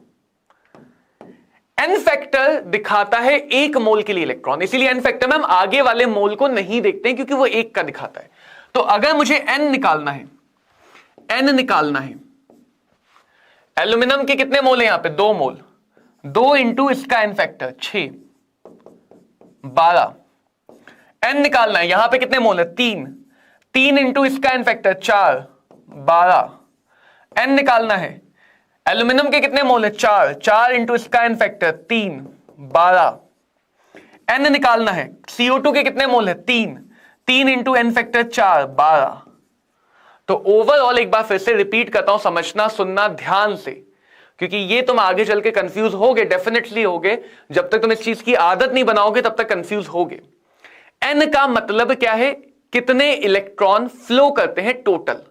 Speaker 1: एन फैक्टर दिखाता है 1 मोल के लिए इलेक्ट्रॉन, इसीलिए एन फैक्टर में हम आगे वाले मोल को नहीं देखते हैं क्योंकि वो 1 का दिखाता है। तो अगर मुझे एन निकालना है, एन निकालना है, एल्यूमिनियम के कितने मोल है यहां पे, 2 मोल, 2 इंटू इसका एन फैक्टर 6, 12। एन निकालना है, यहां पे कितने मोल है, 3, 3 इंटू इसका एन फैक्टर 4, 12। एन निकालना है, एल्यूमिनियम के कितने मोल है, 4, 4 इंटू इसका एन फैक्टर 3, 12। एन निकालना है, CO2 के कितने मोल है, 3, 3 इंटू एन फैक्टर 4, 12। तो ओवरऑल एक बार फिर से रिपीट करता हूं, समझना सुनना ध्यान से, क्योंकि ये तुम आगे चल के कंफ्यूज होगे, डेफिनेटली होगे, जब तक तुम इस चीज की आदत नहीं बनाओगे तब तक कंफ्यूज होगे। एन का मतलब क्या है, कितने इलेक्ट्रॉन फ्लो करते हैं टोटल,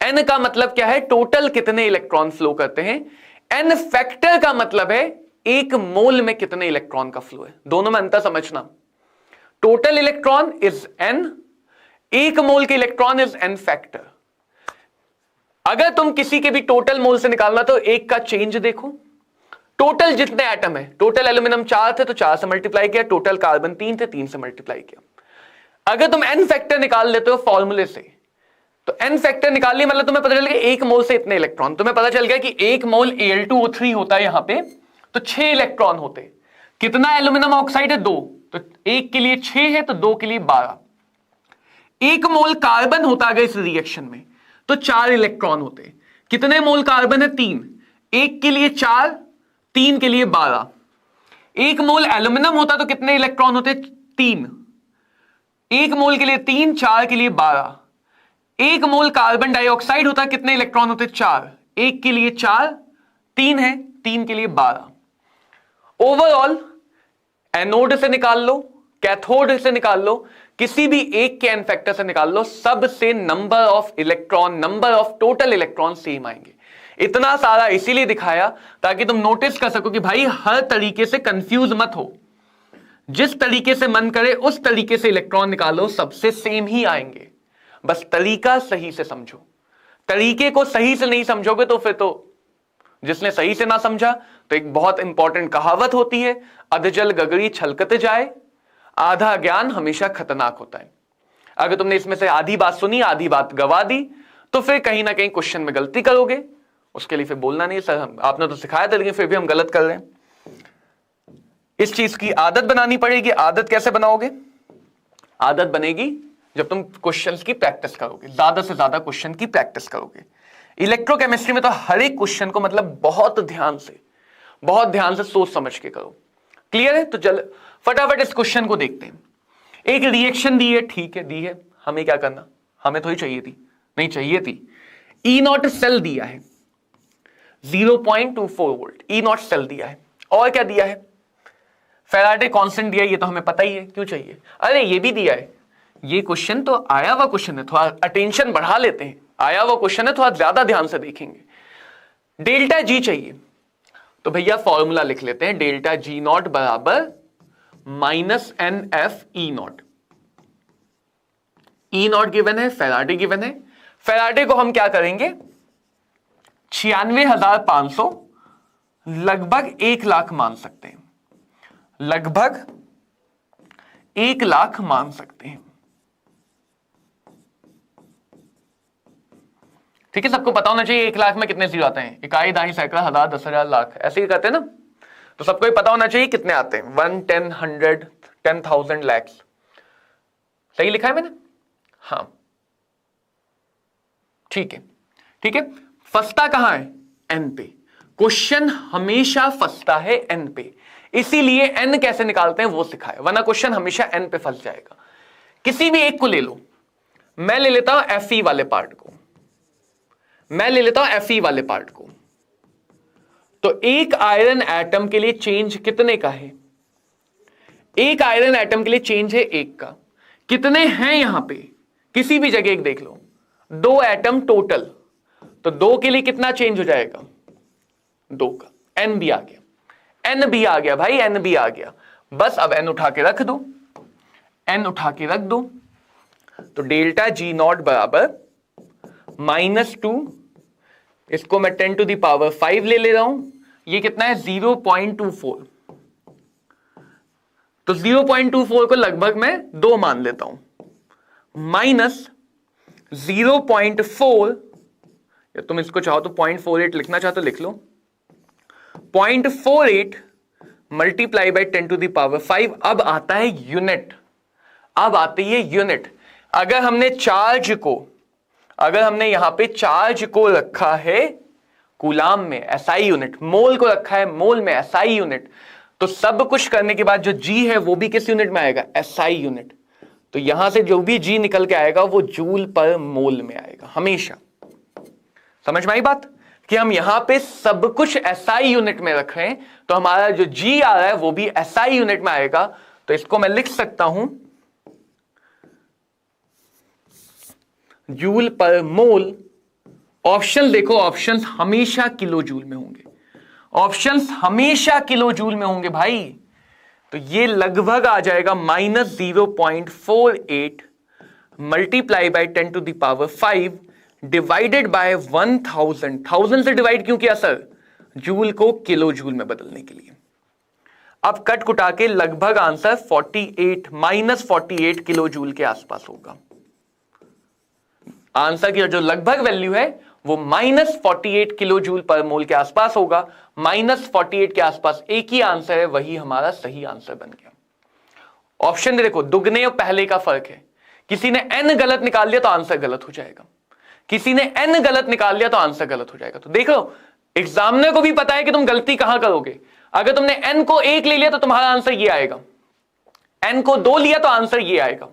Speaker 1: एन का मतलब क्या है, टोटल कितने इलेक्ट्रॉन फ्लो करते हैं। एन फैक्टर का मतलब है 1 मोल में कितने इलेक्ट्रॉन का फ्लो है, दोनों में अंतर समझना। टोटल इलेक्ट्रॉन इज एन, 1 मोल के इलेक्ट्रॉन इज एन फैक्टर। अगर तुम किसी के भी टोटल मोल से निकालना तो 1 का चेंज देखो, टोटल जितने एटम है, टोटल एल्यूमिनियम 4 थे तो 4 से मल्टीप्लाई किया, टोटल कार्बन 3 थे 3 से मल्टीप्लाई किया। अगर तुम एन फैक्टर निकाल लेते हो फॉर्मूले से, तो एन फैक्टर निकाल लिया मतलब तुम्हें पता चल गया 1 मोल से इतने इलेक्ट्रॉन, तुम्हें पता चल गया कि 1 मोल Al2O3 होता है यहां पे तो 6 इलेक्ट्रॉन होते। कितना एल्यूमिनियम ऑक्साइड है? 2, तो 1 के लिए 6 है तो 2 के लिए 12। 1 मोल कार्बन होता अगर इस रिएक्शन में तो 4 इलेक्ट्रॉन होते। कितने मोल कार्बन है? 3। 1 के लिए 4, 3 के लिए 12। 1 मोल एल्यूमिनियम होता तो कितने इलेक्ट्रॉन होते? 3। 1 मोल के लिए 3, 4 के लिए 12। 1 मोल कार्बन डाइऑक्साइड होता कितने इलेक्ट्रॉन होते? 4। 1 के लिए 4, 3 है, 3 के लिए 12। ओवरऑल एनोड से निकाल लो, कैथोड से निकाल लो, किसी भी एक के एन फैक्टर से निकाल लो, सबसे number of electron, number of total electron same आएंगे। इतना सारा इसीलिए दिखाया ताकि तुम नोटिस कर सको कि भाई हर तरीके से कंफ्यूज मत हो, जिस तरीके से मन करे उस तरीके से इलेक्ट्रॉन निकालो, सबसे सेम ही आएंगे। बस तरीका सही से समझो। तरीके को सही से नहीं समझोगे तो फिर तो जिसने सही से ना समझा, तो एक बहुत इंपॉर्टेंट कहावत होती है, अधजल गगरी छलकते जाए, आधा ज्ञान हमेशा खतरनाक होता है। अगर तुमने इसमें से आधी बात सुनी, आधी बात गवा दी, तो फिर कहीं ना कहीं क्वेश्चन में गलती करोगे। उसके लिए फिर बोलना नहीं, सर आपने तो सिखाया था लेकिन फिर भी हम गलत कर रहे हैं। इस चीज की आदत बनानी पड़ेगी। आदत कैसे बनाओगे? आदत बनेगी जब तुम क्वेश्चंस की प्रैक्टिस करोगे, ज्यादा से ज्यादा क्वेश्चन की प्रैक्टिस करोगे। इलेक्ट्रोकेमिस्ट्री में तो हर एक क्वेश्चन को मतलब बहुत ध्यान से सोच समझ के करो। क्लियर है? तो चल फटाफट इस क्वेश्चन को देखते हैं। एक रिएक्शन दी है, ठीक है, दी है, हमें क्या करना? हमें थोड़ी चाहिए थी, नहीं चाहिए थी। E0 सेल दिया है 0.24 वोल्ट, E0 सेल दिया है। और क्या दिया है? फैराडे कांस्टेंट दिया है, ये तो हमें पता ही है, क्यों चाहिए? अरे ये भी दिया है। ये क्वेश्चन तो आया हुआ क्वेश्चन है, थोड़ा अटेंशन बढ़ा लेते हैं। आया हुआ क्वेश्चन है, थोड़ा ज्यादा ध्यान से देखेंगे। डेल्टा जी चाहिए, तो भैया फॉर्मूला लिख लेते हैं। डेल्टा जी नॉट बराबर -NF E0। E0 गिवन है, फैराडे गिवन है। फैराडे को हम क्या करेंगे? 96,500 लगभग 1 लाख मान सकते हैं, लगभग 1 लाख मान सकते हैं। ठीक है, सबको पता होना चाहिए 1 लाख में कितने जीरो आते हैं। इकाई, दाई, सैकड़ा, हजार, 10,000, लाख, ऐसे ही कहते हैं ना। तो सबको ही पता होना चाहिए कितने आते हैं। 1, 10, 100, 10,000, लैक्स। सही लिखा है मैंने? हाँ, ठीक है, ठीक है। फंसता कहां है? एन पे। क्वेश्चन हमेशा फंसता है एन पे, इसीलिए एन कैसे निकालते हैं वो सिखाया, वरना क्वेश्चन हमेशा एन पे फंस जाएगा। किसी भी एक को ले लो। मैं ले लेता हूं Fe वाले पार्ट को, मैं ले लेता हूं Fe वाले पार्ट को। तो एक आयरन एटम के लिए चेंज कितने का है? एक आयरन एटम के लिए चेंज है 1 का। कितने हैं यहां पे? किसी भी जगह एक देख लो, 2 एटम टोटल, तो 2 के लिए कितना चेंज हो जाएगा? 2 का। एन भी आ गया, एन भी आ गया भाई, एन भी आ गया। बस अब एन उठा के रख दो, एन उठा के रख दो। तो डेल्टा जी नॉट बराबर -2, इसको मैं 10⁵ ले रहा हूं। ये कितना है? 0.24। तो 0.24 को लगभग मैं 2 मान लेता हूं, माइनस 0.4, या तुम इसको चाहो तो 0.48 लिखना चाहो तो लिख लो। 0.48 मल्टीप्लाई बाई 10⁵। अब आता है यूनिट, अब आती है यूनिट। अगर हमने यहां पे चार्ज को रखा है कूलाम में, एसआई यूनिट, मोल को रखा है मोल में, एसआई यूनिट, तो सब कुछ करने के बाद जो जी है वो भी किस यूनिट में आएगा? SI unit. तो यहां से जो भी जी निकल के आएगा वो जूल पर मोल में आएगा हमेशा। समझ में आई बात? कि हम यहां पे सब कुछ एसआई यूनिट में रख रहे हैं, तो हमारा जो जी आ रहा है वो भी एसआई यूनिट में आएगा। तो इसको मैं लिख सकता हूं जूल पर मोल। ऑप्शन देखो, ऑप्शंस हमेशा किलो जूल में होंगे, ऑप्शंस हमेशा किलो जूल में होंगे भाई। तो ये लगभग आ जाएगा -0.48 मल्टीप्लाई बाई 10⁵ डिवाइडेड बाय 1000। 1000 से डिवाइड क्यों किया सर? जूल को किलो जूल में बदलने के लिए। अब कट कुटा के लगभग आंसर 48 किलो जूल के आसपास होगा। आंसर की जो लगभग वैल्यू है वो -48 किलो जूल पर मोल के आसपास होगा। -48 के आसपास एक ही आंसर है, वही हमारा सही आंसर बन गया। ऑप्शन देखो, दुगने और पहले का फर्क है। किसी ने n गलत निकाल लिया तो आंसर गलत हो जाएगा, किसी ने n गलत निकाल लिया तो आंसर गलत हो जाएगा। तो देख लो, एग्जामिनर को भी पता है कि तुम गलती कहां करोगे। अगर तुमने n को 1 ले लिया तो तुम्हारा आंसर ये आएगा, n को 2 लिया तो आंसर ये आएगा।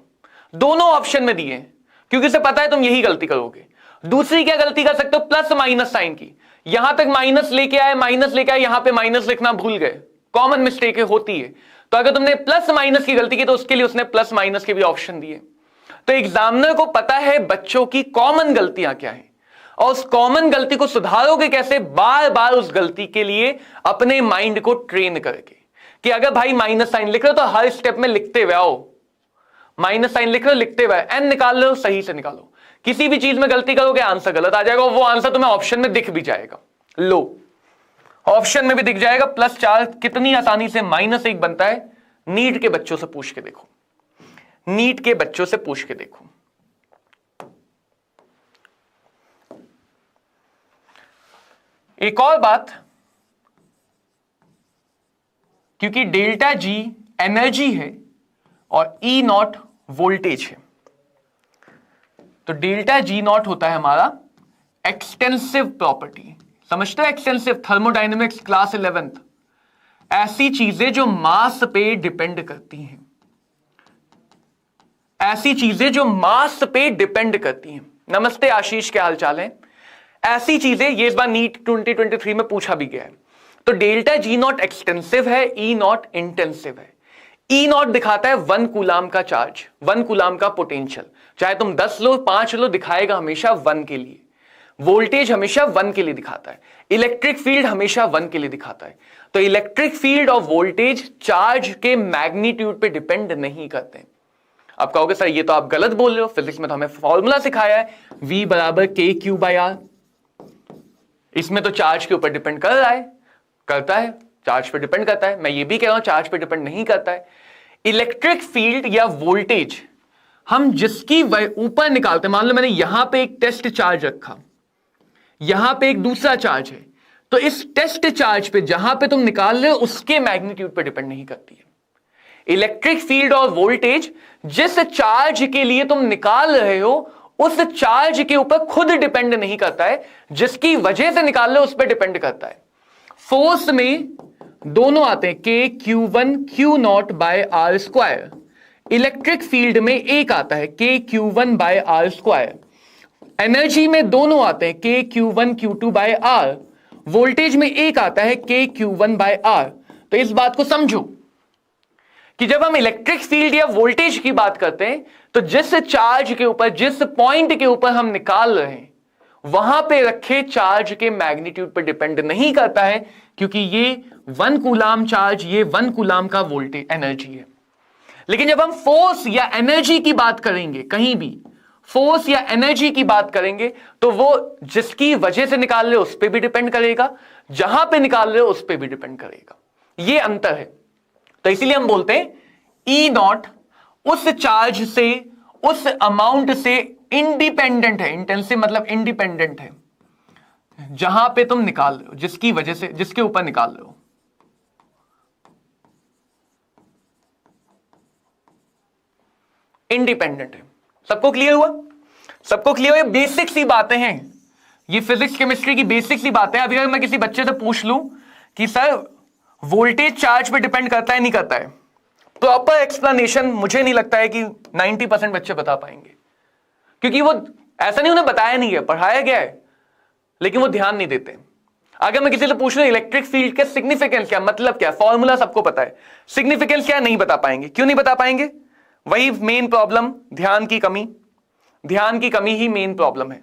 Speaker 1: दोनों ऑप्शन में दिए हैं क्योंकि उसे पता है तुम यही गलती करोगे। दूसरी क्या गलती कर सकते हो, प्लस माइनस साइन की। यहां तक माइनस लेके आए, यहां पे माइनस लिखना भूल गए, कॉमन मिस्टेक होती है। तो अगर तुमने प्लस माइनस की गलती की तो उसके लिए उसने प्लस माइनस के भी ऑप्शन दिए। तो एग्जामिनर को पता है बच्चों की कॉमन गलतियां क्या है, और उस कॉमन गलती को सुधारोगे कैसे, बार बार उस गलती के लिए अपने माइंड को ट्रेन करके, कि अगर भाई माइनस साइन लिख रहे हो तो हर स्टेप में लिखते हुए आओ। माइनस साइन लिख रहे हो, लिखते हुए एन निकाल रहे हो, सही से निकालो। किसी भी चीज में गलती करोगे आंसर गलत आ जाएगा, और वो आंसर तुम्हें ऑप्शन में दिख भी जाएगा। लो, ऑप्शन में भी दिख जाएगा। +4 कितनी आसानी से -1 बनता है। नीट के बच्चों से पूछ के देखो, नीट के बच्चों से पूछ के देखो। एक और बात, क्योंकि डेल्टा जी एनर्जी है और ई नॉट वोल्टेज है, तो डेल्टा जी नॉट होता है हमारा एक्सटेंसिव प्रॉपर्टी। समझते हो एक्सटेंसिव, थर्मोडायनेमिक्स क्लास 11th। ऐसी चीजें जो मास पे डिपेंड करती हैं, ऐसी चीजें जो मास पे डिपेंड करती हैं। नमस्ते आशीष, क्या हालचाल है। ऐसी चीजें, ये इस बार नीट 2023 में पूछा भी गया है। तो डेल्टा जी नॉट एक्सटेंसिव है, ई नॉट इंटेंसिव है। ई नॉट दिखाता है 1 कूलाम का चार्ज, 1 कूलाम का पोटेंशियल। चाहे तुम 10 लो 5 लो, दिखाएगा हमेशा 1 के लिए। वोल्टेज हमेशा 1 के लिए दिखाता है। इलेक्ट्रिक फील्ड हमेशा 1 के लिए दिखाता है। तो इलेक्ट्रिक फील्ड और वोल्टेज चार्ज के मैग्नीट्यूड पे डिपेंड नहीं करते। आप कहोगे सर ये तो आप गलत बोल रहे हो, फिजिक्स में तो हमें फॉर्मूला सिखाया है V = K/R। इसमें तो चार्ज के ऊपर डिपेंड कर रहा है, करता है, चार्ज पे डिपेंड करता है। मैं ये भी कह रहा हूं चार्ज पे डिपेंड नहीं करता है। इलेक्ट्रिक फील्ड या वोल्टेज हम जिसकी ऊपर निकालते हैं, मान लो मैंने यहां पे एक टेस्ट चार्ज रखा, यहां पे एक दूसरा चार्ज है, तो इस टेस्ट चार्ज पे जहां पे तुम निकाल रहे हो उसके मैग्नीट्यूड पे डिपेंड नहीं करती है। इलेक्ट्रिक फील्ड और वोल्टेज जिस चार्ज के लिए तुम निकाल रहे हो उस चार्ज के ऊपर खुद डिपेंड नहीं करता है, जिसकी वजह से निकाल रहे हो उस पर डिपेंड करता है। फोर्स में दोनों आते हैं, K/Q1 Q0/R²। इलेक्ट्रिक फील्ड में एक आता है K/Q1/R²। एनर्जी में दोनों आते हैं K/Q1 Q2/R। वोल्टेज में एक आता है K/Q1/R। तो इस बात को समझो कि जब हम इलेक्ट्रिक फील्ड या वोल्टेज की बात करते हैं तो जिस चार्ज के ऊपर, जिस पॉइंट के ऊपर हम निकाल रहे हैं वहां पे रखे चार्ज के मैग्नीट्यूड पर डिपेंड नहीं करता है, क्योंकि ये 1 कूलाम चार्ज, ये 1 कूलाम का वोल्टेज एनर्जी है। लेकिन जब हम फोर्स या एनर्जी की बात करेंगे, कहीं भी फोर्स या एनर्जी की बात करेंगे, तो वो जिसकी वजह से निकाल रहे हो उस पर भी डिपेंड करेगा, जहां पे निकाल रहे हो उस पर भी डिपेंड करेगा। ये अंतर है। तो इसीलिए हम बोलते हैं ई नॉट उस चार्ज से, उस अमाउंट से इंडिपेंडेंट है। इंटेंसिव मतलब इंडिपेंडेंट है, जहां पे तुम निकाल रहे हो, जिसकी वजह से, जिसके ऊपर निकाल रहे हो। इंडिपेंडेंट है। सबको क्लियर हुआ? सबको क्लियर हुआ? बेसिक सी बातें हैं ये, फिजिक्स केमिस्ट्री की बेसिक सी बातें। अभी अगर मैं किसी बच्चे से पूछ लूं कि सर वोल्टेज चार्ज पे डिपेंड करता है नहीं करता है, प्रॉपर एक्सप्लेनेशन मुझे नहीं लगता है कि 90% बच्चे बता पाएंगे, क्योंकि वो ऐसा नहीं, उन्हें बताया नहीं है, पढ़ाया गया है लेकिन वो ध्यान नहीं देते। अगर मैं किसी से पूछ लूं इलेक्ट्रिक फील्ड के सिग्निफिकेंस क्या, मतलब क्या, फॉर्मूला सबको पता है, सिग्निफिकेंस क्या, नहीं बता पाएंगे। क्यों नहीं बता पाएंगे? वही मेन प्रॉब्लम, ध्यान की कमी। ध्यान की कमी ही मेन प्रॉब्लम है।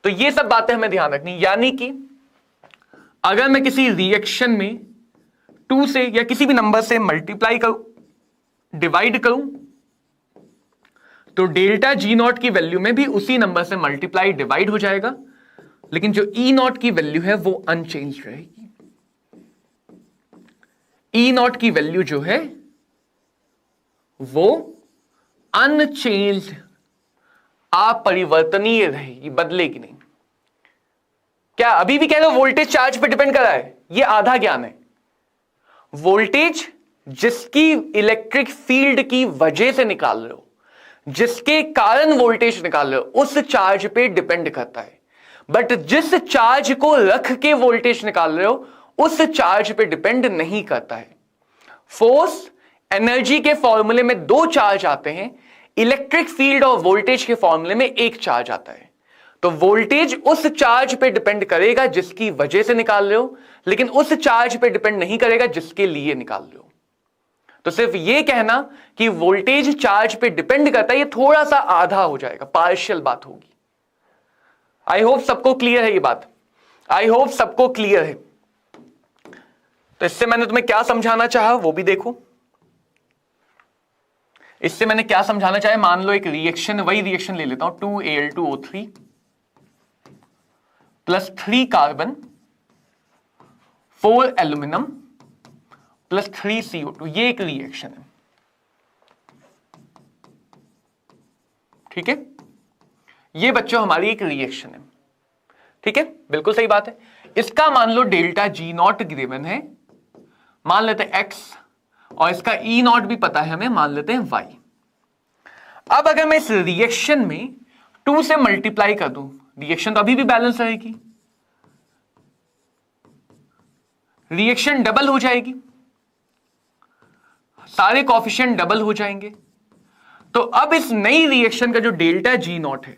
Speaker 1: तो ये सब बातें हमें ध्यान रखनी। यानी कि अगर मैं किसी रिएक्शन में 2 से या किसी भी नंबर से मल्टीप्लाई करूं, डिवाइड करूं, तो डेल्टा जी नॉट की वैल्यू में भी उसी नंबर से मल्टीप्लाई डिवाइड हो जाएगा, लेकिन जो ई नॉट की वैल्यू है वो अनचेंज रहेगी। ई नॉट की वैल्यू जो है वो अनचेंज, अपरिवर्तनीय रहेगी, बदलेगी नहीं। क्या अभी भी कह रहे हो वोल्टेज चार्ज पे डिपेंड कर रहा है? ये आधा ज्ञान है। वोल्टेज जिसकी इलेक्ट्रिक फील्ड की वजह से निकाल रहे हो, जिसके कारण वोल्टेज निकाल रहे हो, उस चार्ज पे डिपेंड करता है। बट जिस चार्ज को रख के वोल्टेज निकाल रहे हो, उस चार्ज पे डिपेंड नहीं करता है। फोर्स, एनर्जी के फॉर्मूले में दो चार्ज आते हैं, इलेक्ट्रिक फील्ड और वोल्टेज के फॉर्मूले में एक चार्ज आता है। तो वोल्टेज उस चार्ज पे डिपेंड करेगा जिसकी वजह से निकाल रहे हो, लेकिन उस चार्ज पे डिपेंड नहीं करेगा जिसके लिए निकाल रहे हो। तो सिर्फ ये कहना कि वोल्टेज चार्ज पे डिपेंड करता है, ये थोड़ा सा आधा हो जाएगा, पार्शियल बात होगी। आई होप सबको क्लियर है ये बात, आई होप सबको क्लियर है। तो इससे मैंने तुम्हें क्या समझाना चाहा वो भी देखो। इससे मैंने क्या समझाना चाहे, मान लो एक रिएक्शन, वही रिएक्शन ले लेता हूं, 2Al2O3 plus 3 carbon 4 aluminium plus 3 CO2, ये एक रिएक्शन है। ठीक है, ये बच्चों हमारी एक रिएक्शन है। ठीक है, बिल्कुल सही बात है। इसका मान लो डेल्टा G0 गिवन है, मान लेते हैं x, और इसका E0 भी पता है हमें, मान लेते हैं y। अब अगर मैं इस रिएक्शन में 2 से मल्टीप्लाई कर दूं, रिएक्शन तो अभी भी बैलेंस रहेगी, रिएक्शन डबल हो जाएगी, सारे कॉफिशिएंट डबल हो जाएंगे। तो अब इस नई रिएक्शन का जो डेल्टा G0 है,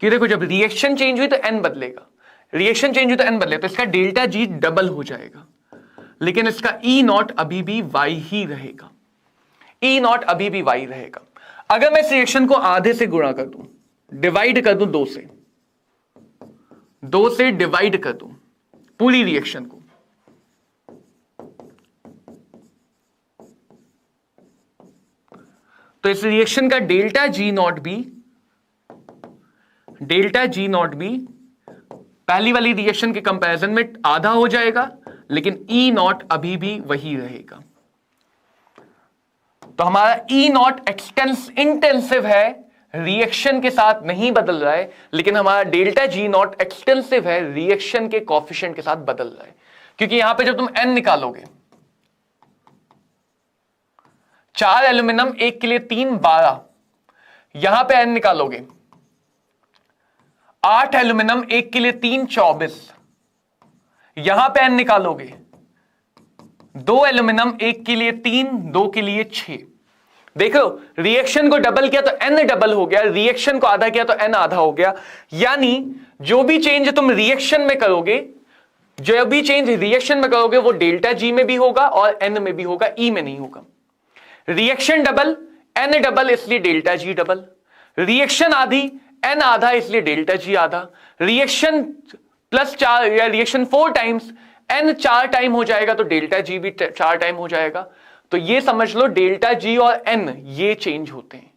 Speaker 1: कि देखो जब रिएक्शन चेंज हुई तो n बदलेगा, रिएक्शन चेंज हुई तो n बदलेगा, तो इसका डेल्टा G डबल हो जाएगा, लेकिन इसका E0 अभी भी y ही रहेगा, E0 अभी भी y रहेगा। अगर मैं इस रिएक्शन को आधे से गुणा कर दूं, डिवाइड कर दूं 2 से डिवाइड कर दूं पूरी रिएक्शन को, तो इस रिएक्शन का डेल्टा G0 भी पहली वाली रिएक्शन के कंपैरिजन में आधा हो जाएगा, लेकिन E0 अभी भी वही रहेगा। तो हमारा E0 इंटेंसिव है, रिएक्शन के साथ नहीं बदल रहा है, लेकिन हमारा डेल्टा G0 एक्सटेंसिव है, रिएक्शन के कॉफिशिएंट के साथ बदल रहा है। क्योंकि यहां पे जब तुम n निकालोगे, 4 एल्यूमिनियम 1 के लिए 3 12, यहां पे n निकालोगे 8 एल्यूमिनियम 1 के लिए 3 24, यहां पे n निकालोगे 2 एल्यूमिनियम 1 के लिए 3 2 के लिए 6। देखो रिएक्शन को डबल किया तो n डबल हो गया, रिएक्शन को आधा किया तो n आधा हो गया। यानी जो भी चेंज तुम रिएक्शन में करोगे, जो भी चेंज रिएक्शन में करोगे वो डेल्टा G में भी होगा और n में भी होगा, E में नहीं होगा। रिएक्शन डबल, n डबल, इसलिए डेल्टा G डबल। रिएक्शन आधी, n आधा, इसलिए डेल्टा G आधा। रिएक्शन प्लस 4 या रिएक्शन 4 टाइम्स, n 4 टाइम हो जाएगा तो डेल्टा G भी 4 टाइम हो जाएगा। तो ये समझ लो डेल्टा G और n ये चेंज होते हैं।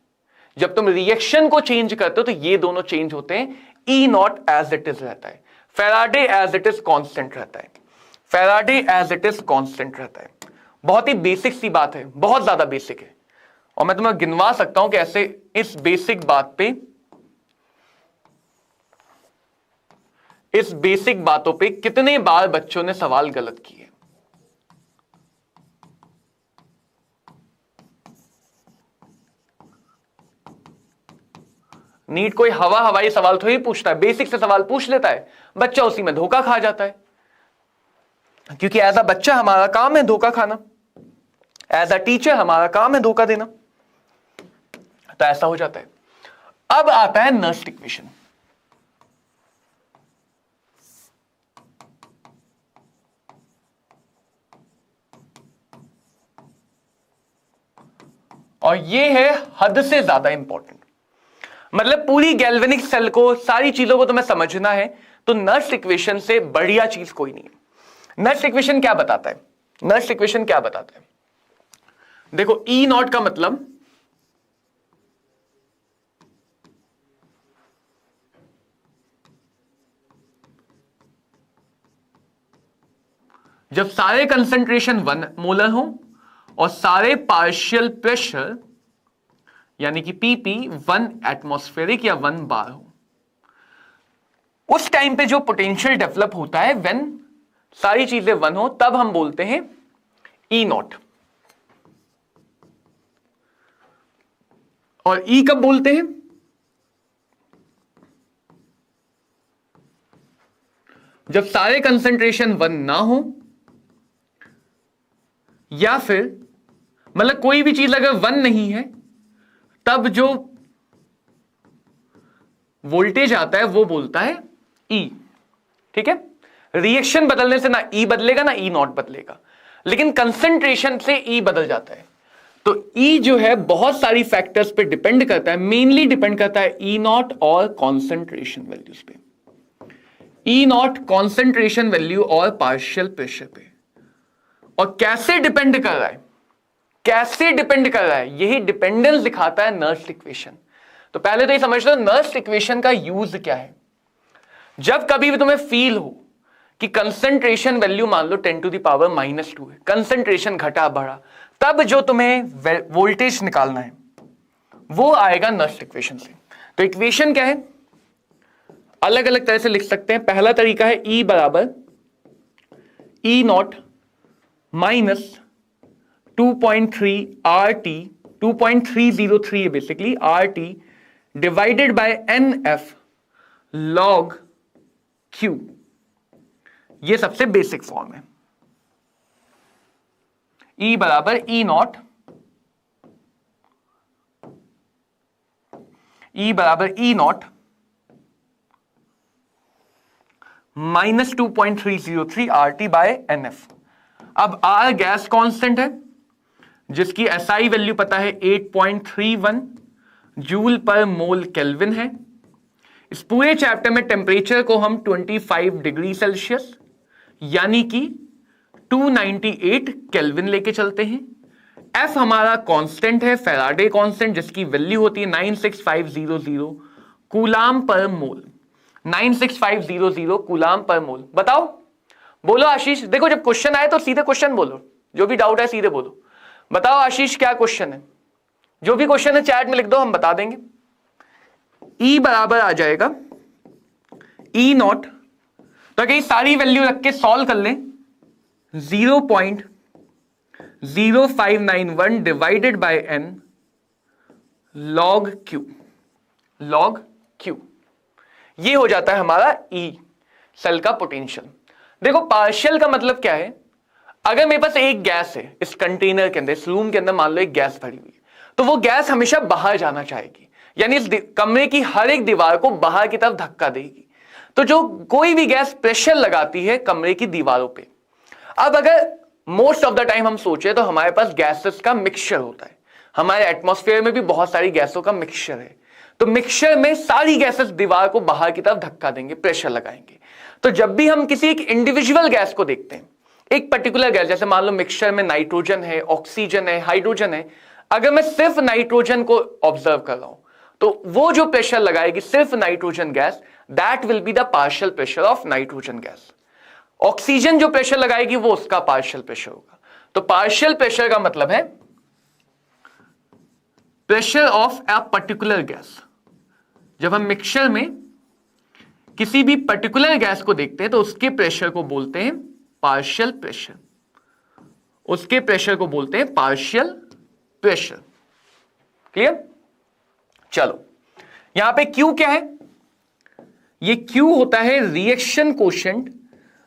Speaker 1: जब तुम रिएक्शन को चेंज करते हो तो ये दोनों चेंज होते हैं, E0 एज इट इज रहता है, Faraday as it is constant रहता है, Faraday as it is constant रहता है। बहुत ही बेसिक सी बात है, बहुत ज्यादा बेसिक है, और मैं तुम्हें गिनवा सकता हूं कि ऐसे इस बेसिक बात पे, इस बेसिक बातों पे कितने बार बच्चों ने सवाल गलत किए। नीट कोई हवाई सवाल थोड़ी पूछता है, बेसिक से सवाल पूछ लेता है, बच्चा उसी में धोखा खा जाता है। क्योंकि एज अ बच्चा हमारा काम है धोखा खाना, एज अ टीचर हमारा काम है धोखा देना, तो ऐसा हो जाता है। अब आता है नर्स्ट इक्वेशन। और ये है हद से ज्यादा इंपॉर्टेंट, मतलब पूरी गैल्वेनिक सेल को, सारी चीजों को तुम्हें समझना है तो नर्स्ट इक्वेशन से बढ़िया चीज कोई नहीं है। नर्स्ट इक्वेशन क्या बताता है? नर्स्ट इक्वेशन क्या बताता है? देखो E0 का मतलब जब सारे कंसंट्रेशन 1 मोलर हो और सारे पार्शियल प्रेशर यानी कि PP 1 एटमॉस्फेरिक या 1 बार हो, उस टाइम पे जो पोटेंशियल डेवलप होता है व्हेन सारी चीजें 1 हो, तब हम बोलते हैं ई नॉट। और ई कब बोलते हैं? जब सारे कंसंट्रेशन 1 ना हो, या फिर मतलब कोई भी चीज अगर 1 नहीं है तब जो वोल्टेज आता है वो बोलता है ई। ठीक है, रिएक्शन बदलने से ना ई बदलेगा ना ई नॉट बदलेगा, लेकिन कंसंट्रेशन से ई बदल जाता है। तो ई जो है बहुत सारी फैक्टर्स पे डिपेंड करता है, मेनली डिपेंड करता है ई नॉट और कॉन्सेंट्रेशन वैल्यूज पे, ई नॉट कॉन्सेंट्रेशन वैल्यू और पार्शियल प्रेशर पे। और कैसे डिपेंड कर रहा है, कैसे डिपेंड कर रहा है, यही डिपेंडेंस दिखाता है नर्स इक्वेशन। तो पहले तो ये समझ लो नर्स इक्वेशन का यूज क्या है। जब कभी भी तुम्हें फील हो कि कंसंट्रेशन वैल्यू मान लो 10 टू द पावर -2 है, कंसंट्रेशन घटा बढ़ा, तब जो तुम्हें वोल्टेज निकालना है वो आएगा नर्स इक्वेशन से। तो इक्वेशन क्या है, अलग अलग तरह से लिख सकते हैं। पहला तरीका है E बराबर E नॉट माइनस 2.3 RT, 2.303 है basically RT divided by NF log Q। ये सबसे बेसिक फॉर्म है। E बराबर E नॉट, E बराबर E naught minus 2.303 RT by NF। अब R गैस कांस्टेंट है जिसकी SI वैल्यू पता है 8.31 जूल पर मोल केल्विन है। इस पूरे चैप्टर में टेम्परेचर को हम 25 डिग्री सेल्सियस यानी कि 298 केल्विन लेके चलते हैं। F हमारा कांस्टेंट है, फैराडे कांस्टेंट, जिसकी वैल्यू होती है 96500 कूलाम पर मोल, 96500 कूलाम पर मोल। बताओ, बोलो आशीष। देखो जब क्वेश्चन आए तो सीधे क्वेश्चन बोलो, जो भी डाउट है सीधे बोलो। बताओ आशीष क्या क्वेश्चन है, जो भी क्वेश्चन है चैट में लिख दो, हम बता देंगे। E बराबर आ जाएगा E नॉट, तो अगर सारी वैल्यू रख के सॉल्व कर लें 0.0591 divided bye n log Q, log Q ये हो जाता है हमारा E सेल का पोटेंशियल। देखो पार्शियल का मतलब क्या है, अगर मेरे पास एक गैस है इस कंटेनर के अंदर, इस रूम के अंदर मान लो एक गैस भरी हुई है, तो वो गैस हमेशा बाहर जाना चाहेगी, यानी इस कमरे की हर एक दीवार को बाहर की तरफ धक्का देगी। तो जो कोई भी गैस प्रेशर लगाती है कमरे की दीवारों पे। अब अगर मोस्ट ऑफ द टाइम हम सोचे तो हमारे पास गैसेस का मिक्सचर होता है, हमारे एटमॉस्फेयर में भी बहुत सारी गैसों का मिक्सचर है। तो मिक्सचर में सारी गैसेस दीवार को बाहर की तरफ धक्का देंगे, प्रेशर लगाएंगे। तो जब भी हम किसी एक इंडिविजुअल गैस को देखते हैं, एक पर्टिकुलर गैस, जैसे मान लो मिक्सचर में नाइट्रोजन है, ऑक्सीजन है, हाइड्रोजन है, अगर मैं सिर्फ नाइट्रोजन को ऑब्जर्व कर रहा हूं तो वो जो प्रेशर लगाएगी सिर्फ nitrogen gas, that will be the partial pressure of nitrogen gas. Oxygen जो प्रेशर लगाएगी वो उसका पार्शियल प्रेशर होगा। तो पार्शियल प्रेशर का मतलब है pressure of a particular gas. जब हम मिक्सचर में किसी भी पर्टिकुलर गैस को देखते हैं तो उसके प्रेशर को बोलते हैं पार्शियल प्रेशर, उसके प्रेशर को बोलते हैं पार्शियल प्रेशर। क्लियर? चलो यहां पे Q क्या है, ये Q होता है रिएक्शन कोशेंट,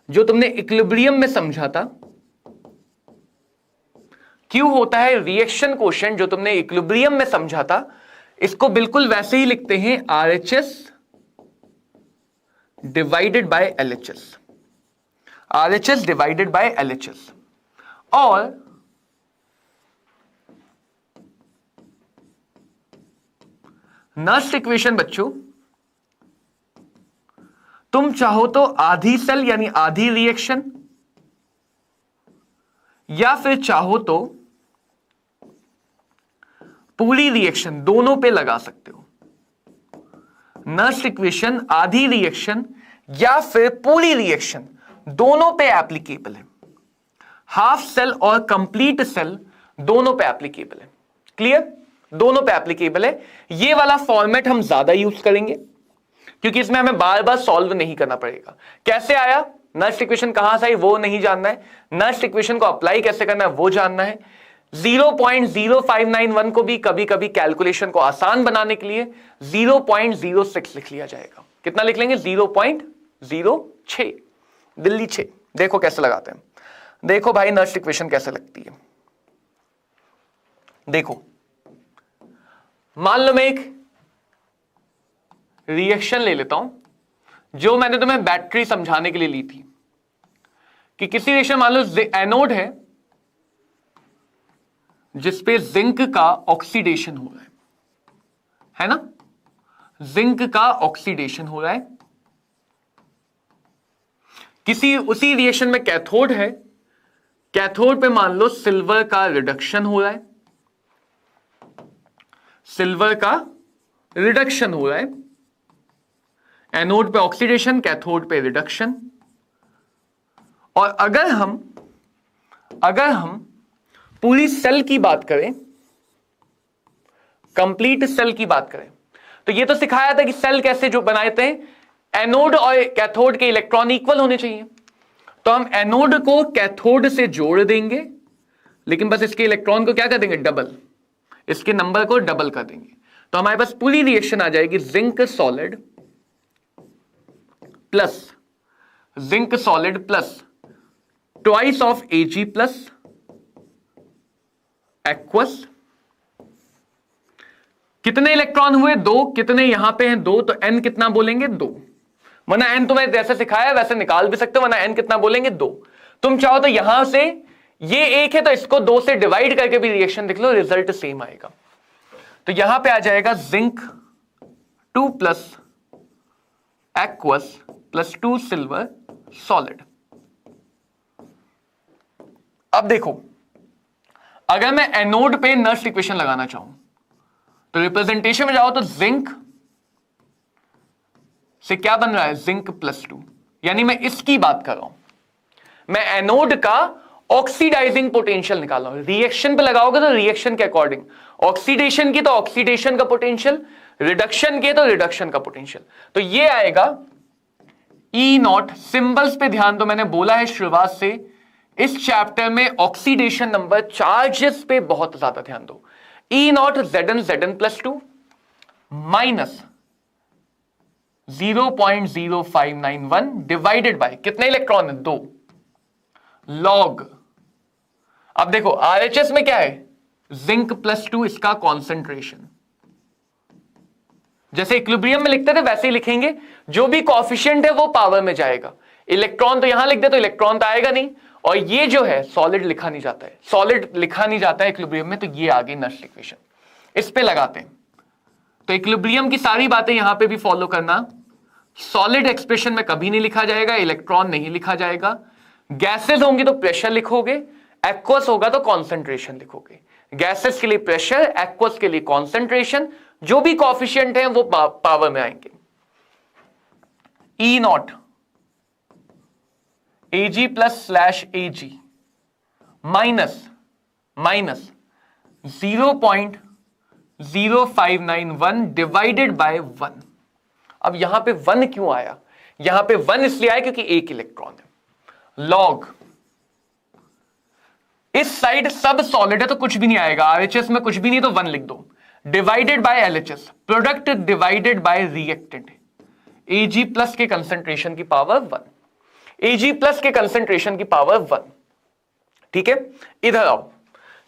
Speaker 1: जो तुमने इक्विलिब्रियम में समझा था। Q होता है रिएक्शन कोशेंट जो तुमने इक्विलिब्रियम में समझा था। इसको बिल्कुल वैसे ही लिखते हैं RHS divided by LHS, RHS divided by LHS। और नर्स इक्वेशन बच्चों, तुम चाहो तो आधी सेल यानी आधी रिएक्शन, या फिर चाहो तो पूरी रिएक्शन, दोनों पे लगा सकते हो। नर्स इक्वेशन आधी रिएक्शन या फिर पूरी रिएक्शन दोनों पे एप्लीकेबल है। हाफ सेल और कंप्लीट सेल दोनों पे एप्लीकेबल है। क्लियर? दोनों पे एप्लीकेबल है। ये वाला फॉर्मेट हम ज्यादा यूज करेंगे क्योंकि इसमें हमें बार बार सॉल्व नहीं करना पड़ेगा। कैसे आया, नस्ट इक्वेशन कहां से आई वो नहीं जानना है, नस्ट इक्वेशन को अप्लाई कैसे करना है वो जानना है। 0.0591 को भी कभी कभी कैलकुलेशन को आसान बनाने के लिए 0.06 लिख लिया जाएगा। कितना लिख लेंगे, 0.06, दिल्ली 6। देखो कैसे लगाते हैं, देखो भाई नस्ट इक्वेशन कैसे लगती है। देखो मान लो मैं एक रिएक्शन ले लेता हूं जो मैंने तुम्हें बैटरी समझाने के लिए ली थी, कि किसी रिएक्शन मान लो एनोड है जिसपे जिंक का ऑक्सीडेशन हो रहा है ना, जिंक का ऑक्सीडेशन हो रहा है। किसी उसी रिएक्शन में कैथोड है, कैथोड पे मान लो सिल्वर का रिडक्शन हो रहा है, सिल्वर का रिडक्शन हो रहा है। एनोड पे ऑक्सीडेशन, कैथोड पे रिडक्शन। और अगर हम पूरी सेल की बात करें, कंप्लीट सेल की बात करें, तो ये तो सिखाया था कि सेल कैसे जो बनाते हैं, एनोड और कैथोड के इलेक्ट्रॉन इक्वल होने चाहिए। तो हम एनोड को कैथोड से जोड़ देंगे, लेकिन बस इसके इलेक्ट्रॉन को क्या कर देंगे, डबल, इसके नंबर को डबल कर देंगे। तो हमारे पास पूरी रिएक्शन आ जाएगी zinc solid plus twice of Ag plus aqueous. कितने इलेक्ट्रॉन हुए, 2, कितने यहां पे हैं 2, तो n कितना बोलेंगे 2, वरना n तुम्हें जैसे सिखाया वैसे निकाल भी सकते हो, वरना n कितना बोलेंगे 2। तुम चाहो तो यहां से ये 1 है तो इसको 2 से डिवाइड करके भी रिएक्शन देख लो, रिजल्ट सेम आएगा। तो यहां पे आ जाएगा zinc 2 plus aqueous plus 2 silver solid. अब देखो अगर मैं एनोड पे नस्ट इक्वेशन लगाना चाहूं तो रिप्रेजेंटेशन में जाओ तो जिंक से क्या बन रहा है, जिंक प्लस 2, यानी मैं इसकी बात कर रहा हूं, मैं एनोड का ऑक्सीडाइजिंग पोटेंशियल निकाल रहा हूं। रिएक्शन पे लगाओगे तो रिएक्शन के अकॉर्डिंग, ऑक्सीडेशन की तो ऑक्सीडेशन का पोटेंशियल, रिडक्शन के तो रिडक्शन का पोटेंशियल। तो ये आएगा E0। सिंबल्स पे ध्यान दो, मैंने बोला है शुरुआत से इस चैप्टर में ऑक्सीडेशन नंबर, चार्जेस पे बहुत ज्यादा ध्यान दो। E0 Zn plus 2 minus 0.0591 divided bye कितने इलेक्ट्रॉन है, 2 लॉग। अब देखो RHS में क्या है, जिंक प्लस 2, इसका कॉन्सेंट्रेशन। जैसे इक्विलिब्रियम में लिखते थे वैसे ही लिखेंगे, जो भी कॉफिशिएंट है वो पावर में जाएगा। इलेक्ट्रॉन तो यहां लिख दे तो इलेक्ट्रॉन तो आएगा नहीं, और ये जो है सॉलिड लिखा नहीं जाता है, सॉलिड लिखा नहीं जाता है इक्विलिब्रियम में, तो ये आ गई नस्ट इक्वेशन। इस पे लगाते हैं तो इक्विलिब्रियम की सारी बातें यहां पे भी फॉलो करना। सॉलिड एक्सप्रेशन में कभी नहीं लिखा जाएगा, इलेक्ट्रॉन नहीं लिखा जाएगा। गैसेस होंगी तो प्रेशर लिखोगे, एक्वस होगा तो कॉन्सेंट्रेशन लिखोगे। गैसेस के लिए प्रेशर, एक्वस के लिए कॉन्सेंट्रेशन, जो भी कॉफिशिएंट हैं वो पावर में आएंगे। E0 Ag plus slash Ag minus 0.0591 divided bye 1। अब यहां पे 1 क्यों आया, यहां पे 1 इसलिए आया क्योंकि एक इलेक्ट्रॉन है। लॉग इस साइड सब सॉलिड है तो कुछ भी नहीं आएगा, RHS में कुछ भी नहीं तो 1 लिख दो, divided by LHS, product divided by reactant. Ag plus के कंसेंट्रेशन की पावर 1, Ag प्लस के कंसेंट्रेशन की पावर 1। ठीक है, इधर आओ,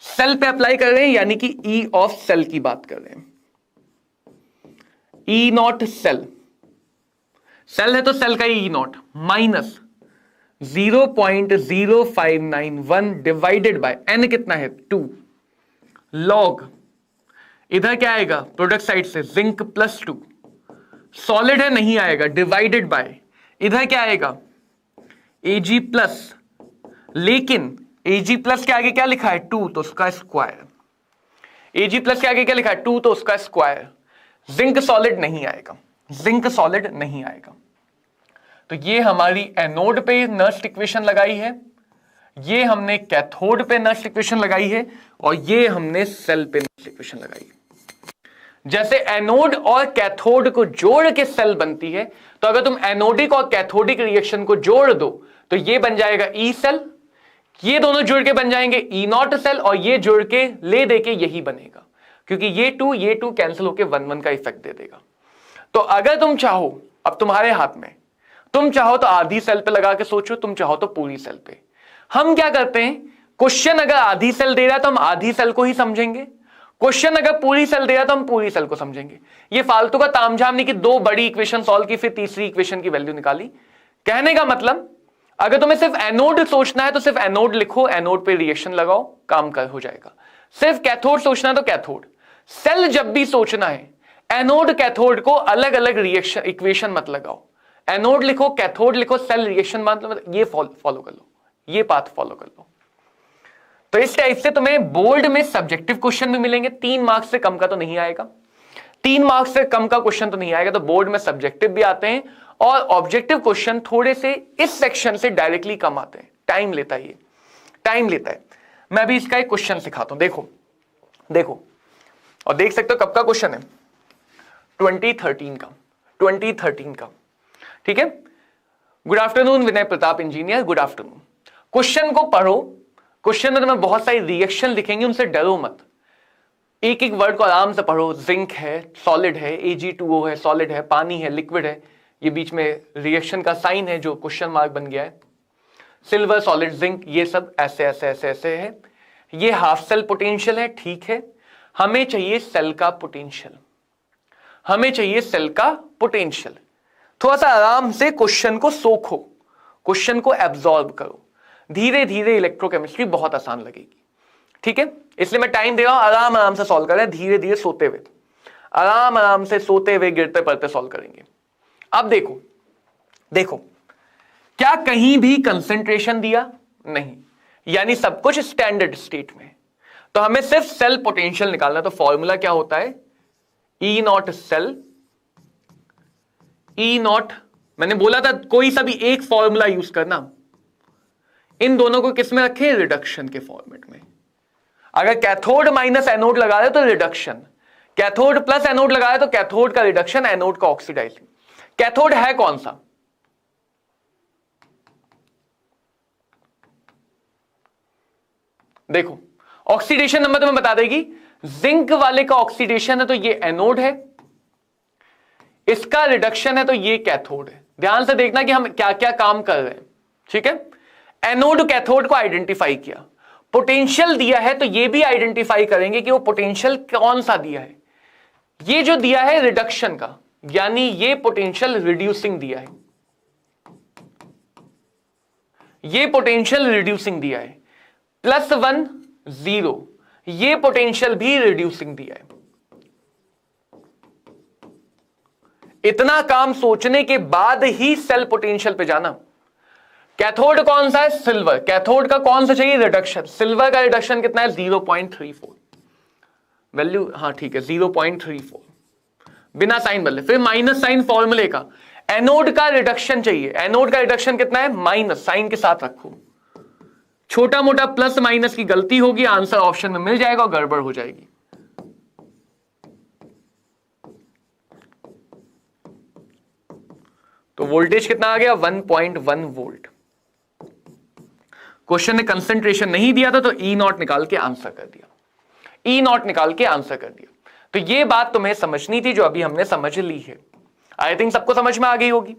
Speaker 1: सेल पे अप्लाई कर रहे हैं, यानी कि E ऑफ सेल की बात कर रहे हैं। E0 सेल है तो सेल का E0 minus 0.0591 divided bye n कितना है 2 लॉग, इधर क्या आएगा प्रोडक्ट साइड से जिंक प्लस 2, सॉलिड है नहीं आएगा, डिवाइडेड बाय इधर क्या आएगा Ag प्लस, लेकिन Ag प्लस के आगे क्या लिखा है 2 तो उसका स्क्वायर, Ag प्लस के आगे क्या लिखा है 2 तो उसका स्क्वायर। जिंक सॉलिड नहीं आएगा, जिंक सॉलिड नहीं आएगा। तो ये हमारी एनोड पे नस्ट इक्वेशन लगाई है, ये हमने कैथोड पे नस्ट इक्वेशन लगाई है, और ये हमने सेल पे नस्ट इक्वेशन लगाई है। जैसे एनोड और कैथोड को जोड़ के सेल बनती है, तो अगर तुम एनोडिक और कैथोडिक रिएक्शन को जोड़ दो तो ये बन जाएगा ई सेल, ये दोनों जुड़ के बन जाएंगे ई नॉट सेल, और ये जुड़ के ले दे के यही बनेगा, क्योंकि ये टू कैंसिल होके 1 1 का इफेक्ट दे देगा। तो अगर तुम चाहो, अब तुम्हारे हाथ में, तुम चाहो तो आधी सेल पे लगा के सोचो, तुम चाहो तो पूरी सेल पे। हम क्या करते हैं, क्वेश्चन अगर आधी सेल दे रहा है तो हम आधी सेल को ही समझेंगे, क्वेश्चन अगर पूरी सेल दे रहा है तो हम पूरी सेल को समझेंगे। ये फालतू का तामझाम नहीं कि दो बड़ी इक्वेशन सॉल्व की फिर तीसरी इक्वेशन की वैल्यू निकाली। कहने का मतलब, अगर तुम्हें सिर्फ एनोड सोचना है तो सिर्फ एनोड लिखो, एनोड पे रिएक्शन लगाओ, काम कर हो जाएगा। सिर्फ कैथोड सोचना है तो कैथोड। सेल जब भी सोचना है, एनोड कैथोड को अलग अलग रिएक्शन इक्वेशन मत लगाओ, एनोड लिखो, कैथोड लिखो, सेल रिएक्शन मतलब ये फॉलो कर लो, ये पाथ फॉलो कर लो। तो इस टाइप से तुम्हें बोर्ड में सब्जेक्टिव क्वेश्चन भी मिलेंगे, 3 मार्क्स से कम का तो नहीं आएगा, 3 मार्क्स से कम का क्वेश्चन तो नहीं आएगा। तो बोर्ड में सब्जेक्टिव भी आते हैं और ऑब्जेक्टिव क्वेश्चन थोड़े से इस सेक्शन से डायरेक्टली कम आते हैं, टाइम लेता है, ये टाइम लेता है। मैं भी इसका एक क्वेश्चन सिखाता हूं, देखो देखो, और देख सकते हो कब का क्वेश्चन है, 2013 का, 2013 का, ठीक है। Good afternoon Vinay Pratap engineer, good afternoon. Question को पढ़ो, क्वेश्चन में तुम्हें बहुत सारी रिएक्शन लिखेंगे, उनसे डरो मत, एक एक वर्ड को आराम से पढ़ो। जिंक है, सॉलिड है, Ag2O है, सॉलिड है, पानी है, लिक्विड है, ये बीच में रिएक्शन का साइन है जो क्वेश्चन मार्क बन गया है, सिल्वर, सॉलिड, जिंक, ये सब ऐसे ऐसे ऐसे ऐसे है। ये हाफ सेल पोटेंशियल है, ठीक है। हमें चाहिए सेल का पोटेंशियल, हमें चाहिए सेल का पोटेंशियल। थोड़ा सा आराम से क्वेश्चन को सोखो, क्वेश्चन को एब्जॉर्ब करो, धीरे धीरे इलेक्ट्रोकेमिस्ट्री बहुत आसान लगेगी, ठीक है। इसलिए मैं टाइम दे रहा हूं, आराम आराम से सॉल्व करें, धीरे धीरे सोते हुए, आराम आराम से सोते हुए, गिरते पड़ते सॉल्व करेंगे। अब देखो देखो, क्या कहीं भी कंसंट्रेशन दिया नहीं, यानी सब कुछ स्टैंडर्ड स्टेट में, तो हमें सिर्फ सेल पोटेंशियल निकालना। तो फॉर्मूला क्या होता है, E naught cell, E not, मैंने बोला था कोई सा भी एक फॉर्मूला यूज करना। इन दोनों को किस में रखें, रिडक्शन के फॉर्मेट में। अगर कैथोड माइनस एनोड लगा रहे तो रिडक्शन, कैथोड प्लस एनोड लगा रहे तो कैथोड का रिडक्शन, एनोड का ऑक्सीडाइजिंग। कैथोड है कौन सा, देखो ऑक्सीडेशन नंबर तुम्हें बता देगी, जिंक वाले का ऑक्सीडेशन है तो ये एनोड है, इसका रिडक्शन है तो ये कैथोड है। ध्यान से देखना कि हम क्या क्या काम कर रहे हैं, ठीक है। एनोड कैथोड को आइडेंटिफाई किया, पोटेंशियल दिया है तो ये भी आइडेंटिफाई करेंगे कि वो पोटेंशियल कौन सा दिया है। ये जो दिया है रिडक्शन का, यानी ये पोटेंशियल रिड्यूसिंग दिया है, ये पोटेंशियल रिड्यूसिंग दिया है। +1 0, ये पोटेंशियल भी रिड्यूसिंग दिया है। इतना काम सोचने के बाद ही सेल पोटेंशियल पे जाना। कैथोड कौन सा है, सिल्वर, कैथोड का कौन सा चाहिए, रिडक्शन। सिल्वर का रिडक्शन कितना है, 0.34 वैल्यू, हाँ ठीक है 0.34, बिना साइन बदले। फिर माइनस साइन फॉर्मूले का, एनोड का रिडक्शन चाहिए, एनोड का रिडक्शन कितना है, माइनस साइन के साथ रखो, छोटा मोटा प्लस माइनस की गलती होगी, आंसर ऑप्शन में मिल जाएगा और गड़बड़ हो जाएगी। तो वोल्टेज कितना आ गया, 1.1 वोल्ट। क्वेश्चन ने कंसंट्रेशन नहीं दिया था तो ई नॉट निकाल के आंसर कर दिया, ई नॉट निकाल के आंसर कर दिया। तो ये बात तुम्हें समझनी थी जो अभी हमने समझ ली है। आई थिंक सबको समझ में आ गई होगी,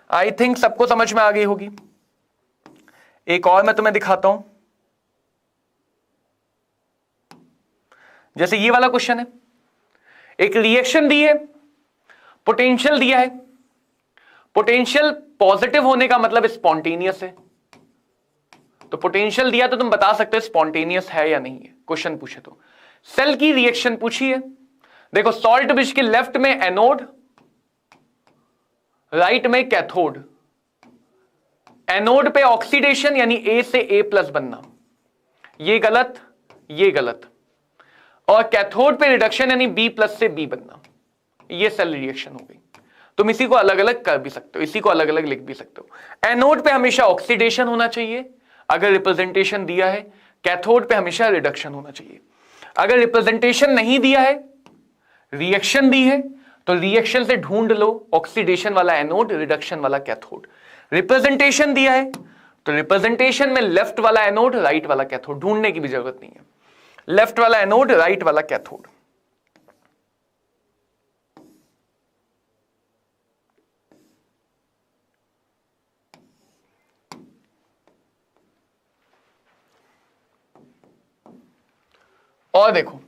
Speaker 1: आई थिंक सबको समझ में आ गई होगी। एक और मैं तुम्हें दिखाता हूं, जैसे ये वाला क्वेश्चन है, एक रिएक्शन दी है, पोटेंशियल दिया है, पोटेंशियल पॉजिटिव होने का मतलब स्पॉन्टेनियस है, तो पोटेंशियल दिया तो तुम बता सकते हो स्पॉन्टेनियस है या नहीं है, क्वेश्चन पूछे तो। सेल की रिएक्शन पूछी है, देखो सॉल्ट ब्रिज के लेफ्ट में एनोड, राइट में कैथोड, एनोड पे ऑक्सीडेशन यानी ए से A+ बनना, ये गलत, ये गलत, और कैथोड पे रिडक्शन यानी B+ से B बनना, ये सेल रिएक्शन हो गई। तुम इसी को अलग अलग कर भी सकते हो, इसी को अलग अलग लिख भी सकते हो। एनोड पे हमेशा ऑक्सीडेशन होना चाहिए अगर रिप्रेजेंटेशन दिया है, कैथोड पे हमेशा रिडक्शन होना चाहिए। अगर रिप्रेजेंटेशन नहीं दिया है, रिएक्शन दी है तो रिएक्शन से ढूंढ लो ऑक्सीडेशन वाला एनोड, रिडक्शन वाला कैथोड। रिप्रेजेंटेशन दिया है तो रिप्रेजेंटेशन में लेफ्ट वाला एनोड, राइट वाला कैथोड, ढूंढने की भी जरूरत नहीं है, लेफ्ट वाला एनोड, राइट वाला कैथोड। और देखो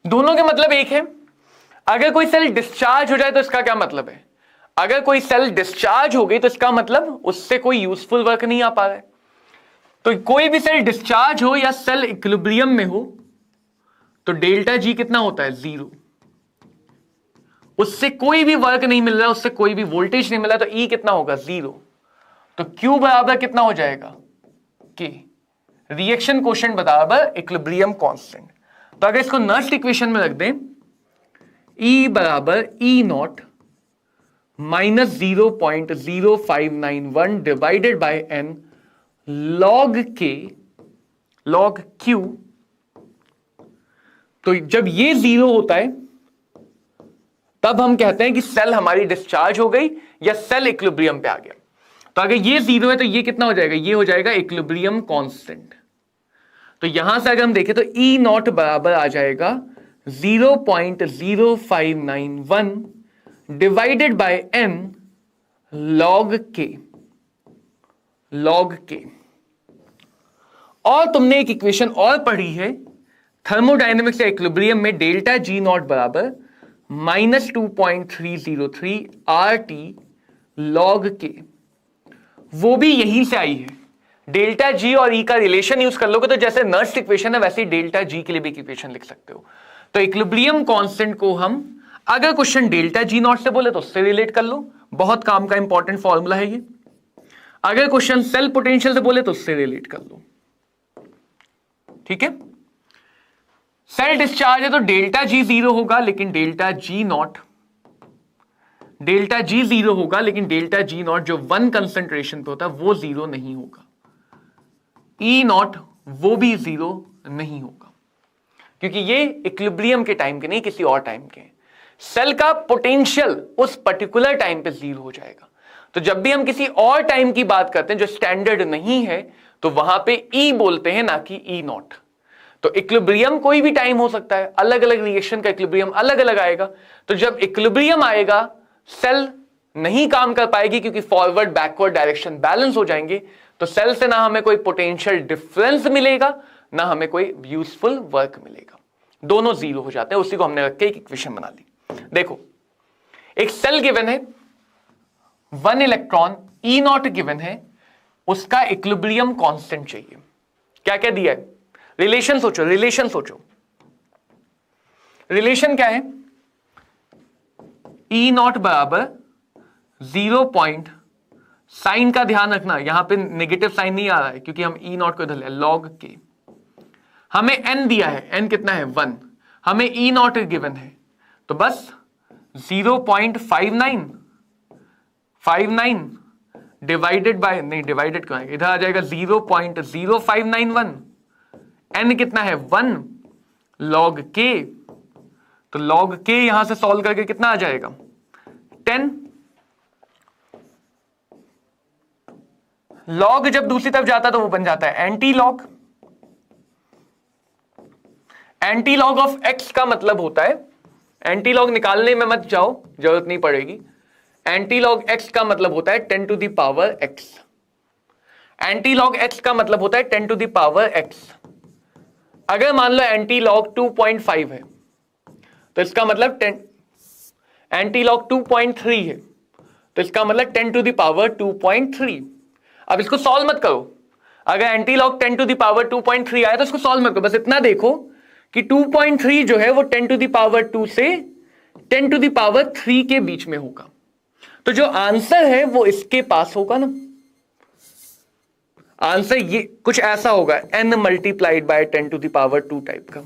Speaker 1: दोनों के मतलब एक है। अगर कोई सेल डिस्चार्ज हो जाए तो इसका क्या मतलब है? अगर कोई सेल डिस्चार्ज हो गई तो इसका मतलब उससे कोई यूजफुल वर्क नहीं आ पा रहा है। तो कोई भी सेल डिस्चार्ज हो या सेल इक्विलिब्रियम में हो तो डेल्टा जी कितना होता है? 0। उससे कोई भी वर्क नहीं मिल रहा है, उससे कोई भी वोल्टेज नहीं मिल रहा, तो ई कितना होगा? 0। तो क्यू बराबर कितना हो जाएगा? के। रिएक्शन कोशेंट बराबर इक्विलिब्रियम कांस्टेंट। तो अगर इसको नर्स्ट इक्वेशन में रख दें, E बराबर E naught minus 0.0591 divided by n log के लॉग क्यू। तो जब ये 0 होता है तब हम कहते हैं कि सेल हमारी डिस्चार्ज हो गई या सेल इक्विलिब्रियम पे आ गया। तो अगर ये 0 है तो ये कितना हो जाएगा? ये हो जाएगा इक्विलिब्रियम कांस्टेंट। तो यहां से अगर हम देखें तो ई नॉट बराबर आ जाएगा 0.0591 डिवाइडेड बाय एन लॉग के। और तुमने एक इक्वेशन और पढ़ी है थर्मोडायनेमिक्स या इक्विलिब्रियम में, डेल्टा जी नॉट बराबर -2.303 RT लॉग के। वो भी यहीं से आई है। डेल्टा जी और ई का रिलेशन यूज कर लोगे तो जैसे नर्स्ट इक्वेशन है वैसे ही डेल्टा जी के लिए भी इक्वेशन लिख सकते हो। तो इक्विलिब्रियम कांस्टेंट को हम अगर क्वेश्चन डेल्टा जी नॉट से बोले तो उससे रिलेट कर लो, बहुत काम का इंपॉर्टेंट फॉर्मूला है ये। अगर क्वेश्चन सेल पोटेंशियल से बोले तो उससे रिलेट कर लो, ठीक है। सेल डिस्चार्ज है तो डेल्टा जी 0 होगा लेकिन डेल्टा जी नॉट जो 1 कंसंट्रेशन पे होता है वो 0 नहीं होगा। ई नॉट वो भी 0 नहीं होगा क्योंकि ये इक्विलिब्रियम के टाइम के नहीं, किसी और टाइम के। सेल का पोटेंशियल उस पर्टिकुलर टाइम पे 0 हो जाएगा। तो जब भी हम किसी और टाइम की बात करते हैं जो स्टैंडर्ड नहीं है तो वहां पे ई बोलते हैं, ना कि ई नॉट। तो इक्विलिब्रियम कोई भी टाइम हो सकता है, अलग अलग रिएक्शन का इक्विलिब्रियम अलग अलग आएगा। तो जब इक्विलिब्रियम आएगा सेल नहीं काम कर पाएगी क्योंकि फॉरवर्ड बैकवर्ड डायरेक्शन बैलेंस हो जाएंगे। तो सेल से ना हमें कोई पोटेंशियल डिफरेंस मिलेगा ना हमें कोई यूजफुल वर्क मिलेगा, दोनों 0 हो जाते हैं। उसी को हमने रख के एक इक्वेशन बना ली। देखो एक सेल गिवन है, 1 इलेक्ट्रॉन ई नॉट गिवन है, उसका इक्विलिब्रियम कांस्टेंट चाहिए। क्या क्या दिया है? रिलेशन सोचो, रिलेशन क्या है? ई नॉट बराबर 0. साइन का ध्यान रखना, यहां पे नेगेटिव साइन नहीं आ रहा है क्योंकि हम ई नॉट को इधर ले, लॉग के। हमें एन दिया है, एन कितना है? 1। हमें ई नॉट गिवन है तो बस 0.59 डिवाइडेड बाय, नहीं डिवाइडेड क्यों आएगा, इधर आ जाएगा 0.0591। एन कितना है? 1 लॉग के। तो लॉग के यहां से सॉल्व करके कितना आ जाएगा? 10। लॉग जब दूसरी तरफ जाता है तो वो बन जाता है anti log. Anti log of x का मतलब होता है, एंटी लॉग निकालने में मत जाओ, जरूरत नहीं पड़ेगी। एंटी लॉग एक्स का मतलब होता है 10 to the power X. Antilog X का मतलब होता है 10 टू द पावर एक्स। अगर मान लो एंटी लॉग 2.5 है तो इसका मतलब 10, एंटी लॉग 2.3 है तो इसका मतलब 10 टू द पावर 2.3। अब इसको सॉल्व मत करो, अगर antilog 10 to the power 2.3 आया तो इसको सॉल्व मत करो, बस इतना देखो कि 2.3 जो है वो 10 टू द पावर 2 से 10 टू द पावर 3 के बीच में होगा। तो जो आंसर है वो इसके पास होगा ना। आंसर ये कुछ ऐसा होगा, n multiplied by 10 to the power 2 type का।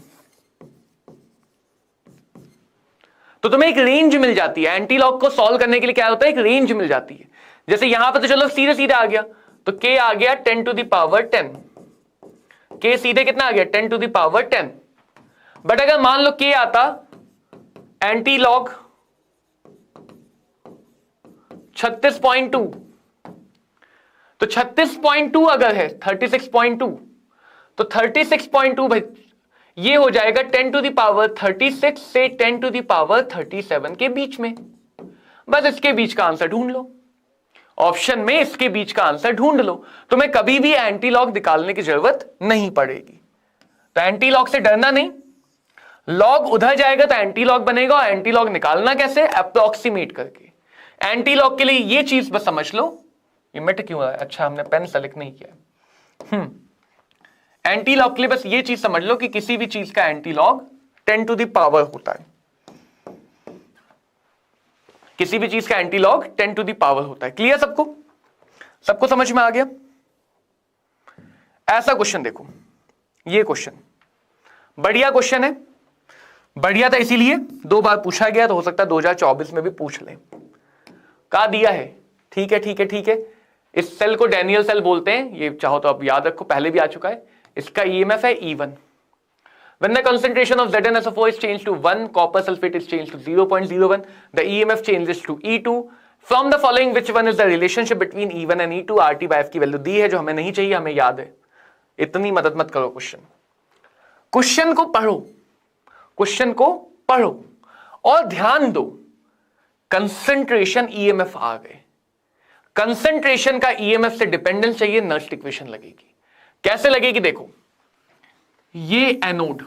Speaker 1: तो तुम्हें एक रेंज मिल जाती है। एंटी लॉग को सॉल्व करने के लिए क्या होता है, एक रेंज मिल जाती है। जैसे यहां पर तो चलो सीधे सीधे आ गया, तो k आ गया 10 टू द पावर 10, k सीधे कितना आ गया 10 टू द पावर 10। बट अगर मान लो k आता एंटी लॉग 36.2, तो 36.2 अगर है 36.2, तो 36.2 भाई ये हो जाएगा 10 टू द पावर 36 से 10 टू द पावर 37 के बीच में। बस इसके बीच का आंसर ढूंढ लो, ऑप्शन में इसके बीच का आंसर ढूंढ लो, तुम्हें कभी भी एंटी लॉग निकालने की जरूरत नहीं पड़ेगी। तो एंटी लॉग से डरना नहीं, लॉग उधर जाएगा तो एंटी लॉग बनेगा, और एंटी लॉग निकालना कैसे, अप्रोक्सीमेट करके। एंटी लॉग के लिए ये चीज बस समझ लो, ये मिट क्यों है, अच्छा हमने पेन सेलेक्ट नहीं किया। एंटी लॉग के लिए बस ये चीज समझ लो कि किसी भी चीज का antilog 10 to the power होता है, किसी भी चीज का antilog 10 to the power होता है। क्लियर सबको, सबको समझ में आ गया। ऐसा क्वेश्चन देखो, ये क्वेश्चन बढ़िया क्वेश्चन है, बढ़िया था इसीलिए 2 बार पूछा गया, तो हो सकता है 2024 में भी पूछ ले। कहा दिया है, ठीक है ठीक है ठीक है। इस सेल को डैनियल सेल बोलते हैं, ये चाहो तो आप याद रखो, पहले भी आ चुका है। इसका ईएमएफ है E1। When the concentration of ZnSO4 is changed to 1, copper sulfate is changed to 0.01, the EMF changes to E2. From the following, which one is the relationship between E1 and E2? RT by F की value दी है, जो हमें नहीं चाहिए, हमें याद है। इतनी मदद मत करो, क्वेश्चन को पढ़ो, क्वेश्चन को पढ़ो और ध्यान दो। कंसंट्रेशन ईएमएफ आ गए, कंसंट्रेशन का ईएमएफ से डिपेंडेंस चाहिए, नर्स्ट इक्वेशन लगेगी। कैसे लगेगी देखो, ये एनोड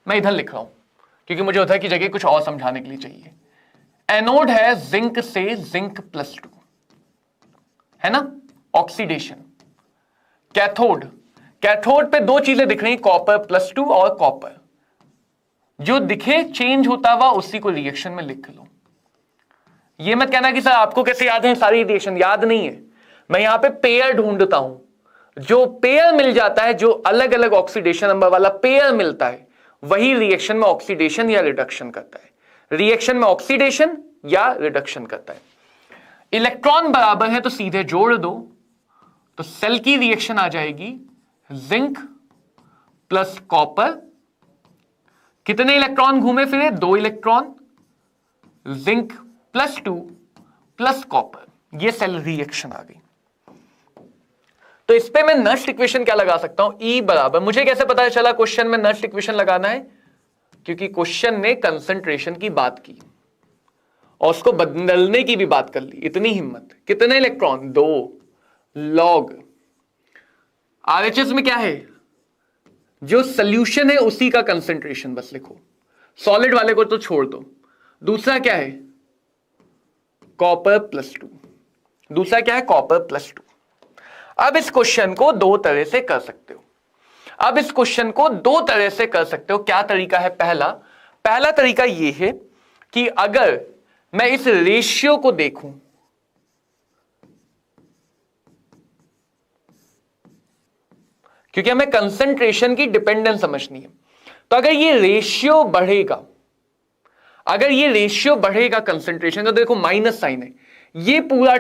Speaker 1: मैं इधर लिख रहा हूं क्योंकि मुझे उधर की जगह कुछ और समझाने के लिए चाहिए। एनोड है जिंक से जिंक +2, है ना, ऑक्सीडेशन। कैथोड, कैथोड पे 2 चीजें दिख रही, कॉपर +2 और कॉपर। जो दिखे चेंज होता हुआ उसी को रिएक्शन में लिख लो। ये मत कहना कि सर आपको कैसे याद है सारी रिएक्शन, याद नहीं है। मैं यहां पे पेयर ढूंढता हूं, जो पेयर मिल जाता है, जो अलग अलग ऑक्सीडेशन नंबर वाला पेयर मिलता है, वही रिएक्शन में ऑक्सीडेशन या रिडक्शन करता है। रिएक्शन में ऑक्सीडेशन या रिडक्शन करता है। इलेक्ट्रॉन बराबर है तो सीधे जोड़ दो, तो सेल की रिएक्शन आ जाएगी जिंक प्लस कॉपर। कितने इलेक्ट्रॉन घूमे फिरे, 2 इलेक्ट्रॉन, जिंक +2 प्लस कॉपर, ये सेल रिएक्शन आ गई। तो इस पे मैं नर्स्ट इक्वेशन क्या लगा सकता हूं, E बराबर, मुझे कैसे पता चला क्वेश्चन में नर्स्ट इक्वेशन लगाना है, क्योंकि क्वेश्चन ने कंसंट्रेशन की बात की और उसको बदलने की भी बात कर ली। इतनी हिम्मत, कितने इलेक्ट्रॉन, 2, लॉग। आरएचएस में क्या है, जो सोल्यूशन है उसी का कंसंट्रेशन बस लिखो, सॉलिड वाले को तो छोड़ दो। दूसरा क्या है, कॉपर +2, दूसरा क्या है, कॉपर +2। अब इस क्वेश्चन को 2 तरह से कर सकते हो, अब इस क्वेश्चन को 2 तरह से कर सकते हो। क्या तरीका है, पहला तरीका यह है कि अगर मैं इस रेशियो को देखूं, क्योंकि हमें कंसंट्रेशन की डिपेंडेंस समझनी है, तो अगर ये रेशियो बढ़ेगा, अगर ये रेशियो बढ़ेगा कंसंट्रेशन का, तो देखो माइनस साइन है, ये पूरा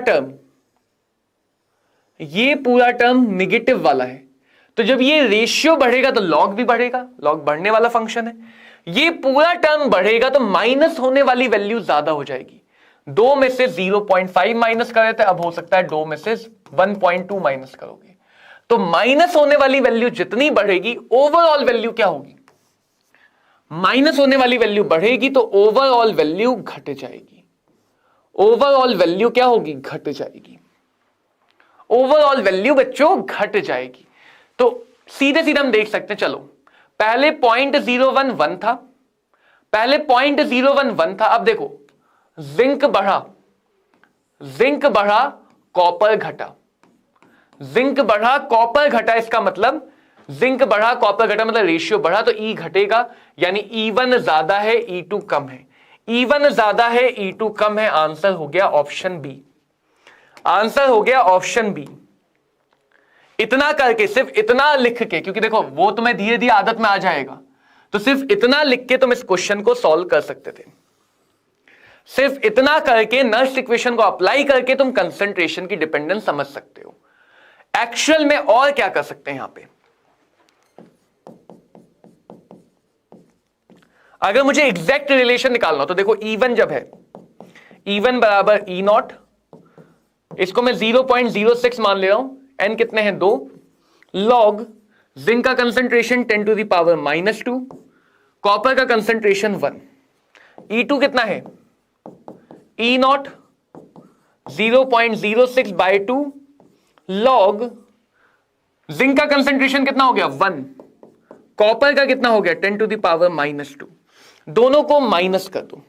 Speaker 1: टर्म नेगेटिव वाला है, तो जब ये रेशियो बढ़ेगा तो लॉग भी बढ़ेगा, लॉग बढ़ने वाला फंक्शन है। ये पूरा टर्म बढ़ेगा तो माइनस होने वाली वैल्यू ज्यादा हो जाएगी। 2 में से 0.5 माइनस कर रहे थे, अब हो सकता है 2 में से 1.2 माइनस करोगे, तो माइनस होने वाली वैल्यू जितनी बढ़ेगी, ओवरऑल वैल्यू क्या होगी, माइनस होने वाली वैल्यू बढ़ेगी तो ओवरऑल वैल्यू घट जाएगी। ओवरऑल वैल्यू क्या होगी, घट जाएगी। ओवरऑल वैल्यू बच्चों घट जाएगी। तो सीधे सीधे हम देख सकते हैं, चलो पहले 0.011 था, पहले 0.011 था, अब देखो जिंक बढ़ा कॉपर घटा, जिंक बढ़ा कॉपर घटा, इसका मतलब जिंक बढ़ा कॉपर घटा मतलब रेशियो बढ़ा, तो E घटेगा, यानी E1 ज्यादा है E2 कम है, E1 ज्यादा है E2 कम है। आंसर हो गया ऑप्शन बी, आंसर हो गया ऑप्शन बी। इतना करके, सिर्फ इतना लिख के, क्योंकि देखो वो तुम्हें धीरे धीरे आदत में आ जाएगा, तो सिर्फ इतना लिख के तुम इस क्वेश्चन को सॉल्व कर सकते थे। सिर्फ इतना करके, नर्स्ट इक्वेशन को अप्लाई करके तुम कंसंट्रेशन की डिपेंडेंस समझ सकते हो। एक्चुअल में और क्या कर सकते हैं यहां पे, अगर मुझे एग्जैक्ट रिलेशन निकालना हो तो देखो E1 जब है, E1 बराबर E0, इसको मैं 0.06 मान ले रहा हूं, N कितने हैं 2, लॉग जिंक का concentration 10 to the power -2, copper का कंसंट्रेशन 1, E2 कितना है E0 0.06/2 लॉग जिंक का कंसंट्रेशन कितना हो गया 1, कॉपर का कितना हो गया 10 टू द पावर -2। दोनों को माइनस कर दो,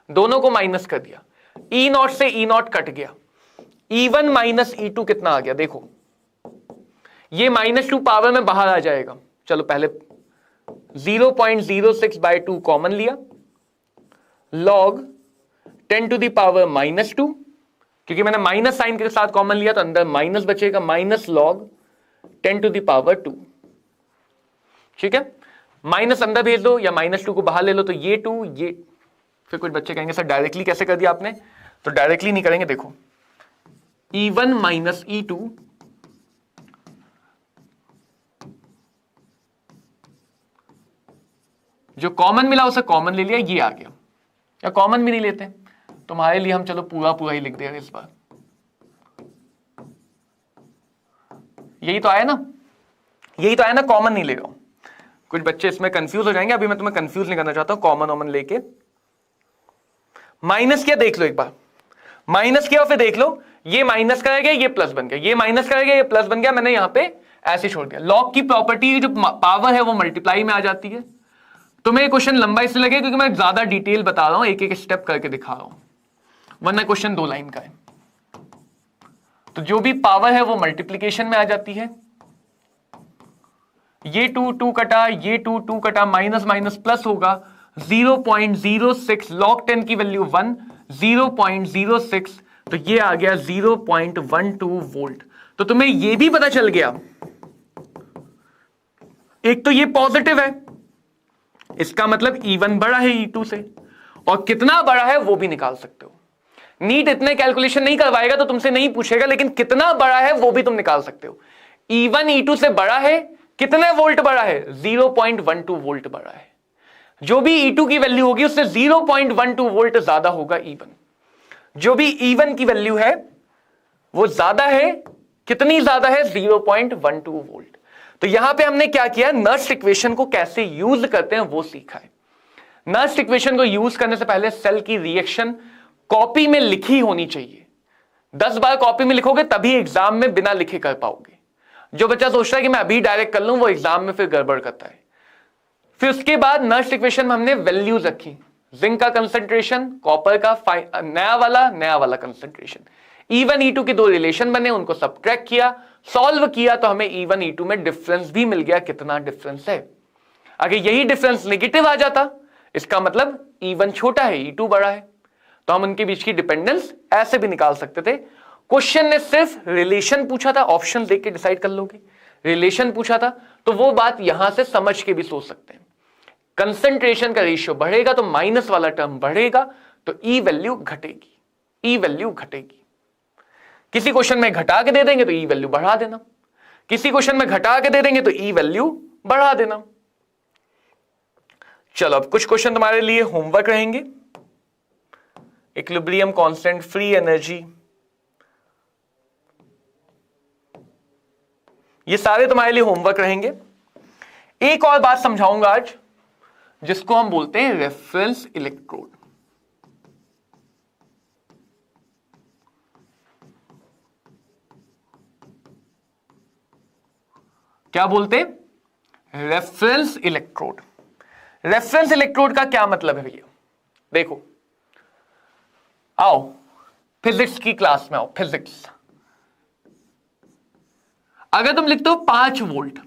Speaker 1: दोनों को माइनस कर दिया, E0 से E0 कट गया, E1 माइनस E2 कितना आ गया, देखो ये -2 पावर में बाहर आ जाएगा। चलो पहले 0.06/2 कॉमन लिया, लॉग 10 टू द पावर -2, क्योंकि मैंने माइनस साइन के साथ कॉमन लिया तो अंदर माइनस बचेगा, minus log 10 to the power 2। ठीक है, माइनस अंदर भेज दो या -2 को बाहर ले लो, तो ये 2 ये, फिर कुछ बच्चे कहेंगे सर डायरेक्टली कैसे कर दिया आपने, तो डायरेक्टली नहीं करेंगे। देखो E1 माइनस E2 जो कॉमन मिला उसे कॉमन ले लिया, ये आ गया, या कॉमन भी नहीं लेते तुम्हारे लिए हम, चलो पूरा पूरा ही लिख देंगे इस बार, यही तो आया ना, यही तो आया ना, कॉमन नहीं ले रहा हूं। कुछ बच्चे इसमें कंफ्यूज हो जाएंगे, अभी मैं तुम्हें कंफ्यूज नहीं करना चाहता हूं, कॉमन ऑमन लेके माइनस किया, देख लो एक बार, माइनस किया और फिर देख लो, ये माइनस करा गया, ये प्लस बन गया, ये माइनस करा गया, ये प्लस बन गया, मैंने यहां पे ऐसे छोड़ दिया। लॉग की प्रॉपर्टी जो पावर है वो मल्टीप्लाई में आ जाती है। तुम्हें क्वेश्चन लंबा इसलिए लगे क्योंकि मैं ज्यादा डिटेल बता रहा हूं, एक एक स्टेप करके दिखा रहा हूं, वरना क्वेश्चन 2 लाइन का है। तो जो भी पावर है वो मल्टीप्लीकेशन में आ जाती है, ये 2 कटा, ये 2 कटा, माइनस माइनस प्लस होगा, 0.06, लॉग 10 की वैल्यू 1, 0.06, तो ये आ गया 0.12 वोल्ट। तो तुम्हें ये भी पता चल गया, एक तो ये पॉजिटिव है, इसका मतलब E1 बड़ा है E2 से, और कितना बड़ा है वो भी निकाल सकते हो। नीट इतने कैलकुलेशन नहीं करवाएगा तो तुमसे नहीं पूछेगा, लेकिन कितना बड़ा है वो भी तुम निकाल सकते हो। E1 E2 से बड़ा है, कितने वोल्ट बड़ा है, 0.12 वोल्ट बड़ा है। जो भी E2 की वैल्यू होगी उससे 0.12 वोल्ट ज्यादा होगा E1। जो भी E1 की वैल्यू है वो ज्यादा है, कितनी ज्यादा है, 0.12 वोल्ट। तो यहां पे हमने क्या किया, नर्स्ट इक्वेशन को कैसे यूज करते हैं वो सीखा है। नर्स्ट इक्वेशन को यूज करने से पहले सेल की रिएक्शन कॉपी में लिखी होनी चाहिए। 10 बार कॉपी में लिखोगे तभी एग्जाम में बिना लिखे कर पाओगे। जो बच्चा सोच रहा है कि मैं अभी डायरेक्ट कर लूं, वो एग्जाम में फिर गड़बड़ करता है। फिर उसके बाद नर्स्ट इक्वेशन में हमने वैल्यूज रखी, जिंक का कंसंट्रेशन, कॉपर का नया वाला कंसंट्रेशन, E1 E2 के 2 रिलेशन बने, उनको सबट्रैक्ट किया, सॉल्व किया, तो हमें E1 E2 में डिफरेंस भी मिल गया, कितना डिफरेंस है। अगर यही डिफरेंस नेगेटिव आ जाता, इसका मतलब E1 छोटा है, E2 बड़ा है, तो हम उनके बीच की डिपेंडेंस ऐसे भी निकाल सकते थे। क्वेश्चन ने सिर्फ रिलेशन पूछा था, ऑप्शन देख के डिसाइड कर लोगे, रिलेशन पूछा था, तो वो बात यहां से समझ के भी सोच सकते हैं। कंसंट्रेशन का रेशियो बढ़ेगा तो माइनस वाला टर्म बढ़ेगा, तो ई वैल्यू घटेगी, ई वैल्यू घटेगी। किसी क्वेश्चन में घटा के दे देंगे तो ई वैल्यू बढ़ा देना, किसी क्वेश्चन में घटा के दे देंगे तो ई वैल्यू बढ़ा देना। चलो अब कुछ क्वेश्चन तुम्हारे लिए होमवर्क रहेंगे। इक्विलिब्रियम कांस्टेंट, फ्री एनर्जी, ये सारे तुम्हारे लिए होमवर्क रहेंगे। एक और बात समझाऊंगा आज, जिसको हम बोलते हैं रेफरेंस इलेक्ट्रोड। क्या बोलते हैं, रेफरेंस इलेक्ट्रोड। रेफरेंस इलेक्ट्रोड का क्या मतलब है भैया, देखो आओ फिजिक्स की क्लास में आओ, फिजिक्स। अगर तुम लिखते हो 5 वोल्ट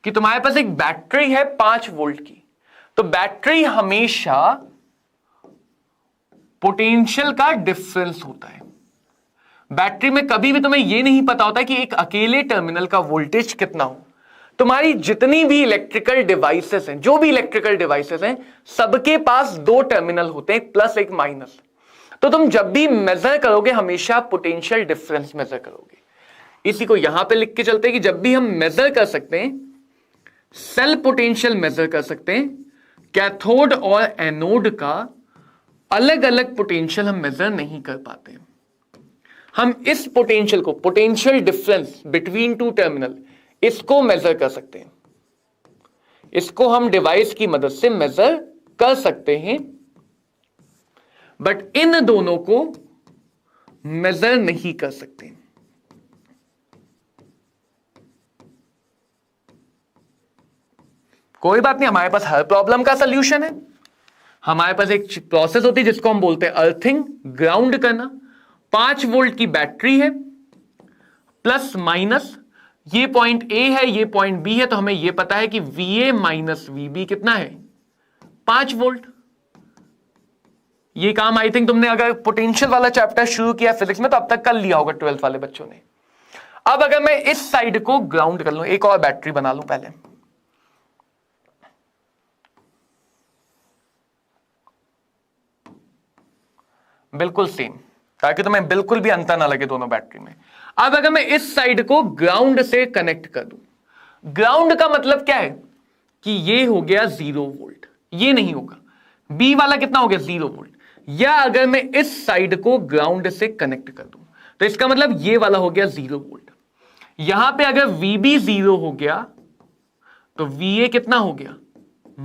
Speaker 1: कि तुम्हारे पास एक बैटरी है 5 वोल्ट की, तो बैटरी हमेशा पोटेंशियल का डिफरेंस होता है। बैटरी में कभी भी तुम्हें यह नहीं पता होता कि एक अकेले टर्मिनल का वोल्टेज कितना हो, तुम्हारी जितनी भी इलेक्ट्रिकल डिवाइसेस हैं, जो भी इलेक्ट्रिकल डिवाइसेस हैं, सबके पास दो टर्मिनल होते हैं, प्लस एक माइनस। तो तुम जब भी मेजर करोगे हमेशा पोटेंशियल डिफरेंस मेजर करोगे। इसी को यहां पे लिख के चलते हैं कि जब भी हम मेजर कर सकते हैं, सेल पोटेंशियल मेजर कर सकते हैं, कैथोड और एनोड का अलग अलग पोटेंशियल हम मेजर नहीं कर पाते। हम इस पोटेंशियल को, potential difference between two terminal, इसको मेजर कर सकते हैं। इसको हम डिवाइस की मदद से मेजर कर सकते हैं, बट इन दोनों को मेजर नहीं कर सकते। कोई बात नहीं, हमारे पास हर प्रॉब्लम का सॉल्यूशन है। हमारे पास एक प्रोसेस होती है जिसको हम बोलते हैं अर्थिंग, ग्राउंड करना। 5 वोल्ट की बैटरी है, प्लस माइनस, ये पॉइंट ए है, ये पॉइंट बी है, तो हमें ये पता है कि VA माइनस VB कितना है, 5 वोल्ट। ये काम आई थिंक तुमने अगर पोटेंशियल वाला चैप्टर शुरू किया फिजिक्स में तो अब तक कर लिया होगा 12th वाले बच्चों ने। अब अगर मैं इस साइड को ग्राउंड कर लूं, एक और बैटरी बना लूं पहले, बिल्कुल सेम, ताकि तुम्हें बिल्कुल भी अंतर ना लगे दोनों बैटरी में। अब अगर मैं इस साइड को ग्राउंड से कनेक्ट कर दूं, ग्राउंड का मतलब क्या है कि ये हो गया 0 वोल्ट, ये नहीं होगा। बी वाला कितना हो गया, 0 वोल्ट। या अगर मैं इस साइड को ग्राउंड से कनेक्ट कर दूं तो इसका मतलब ये वाला हो गया 0 वोल्ट। यहां पे अगर VB 0 हो गया तो VA कितना हो गया,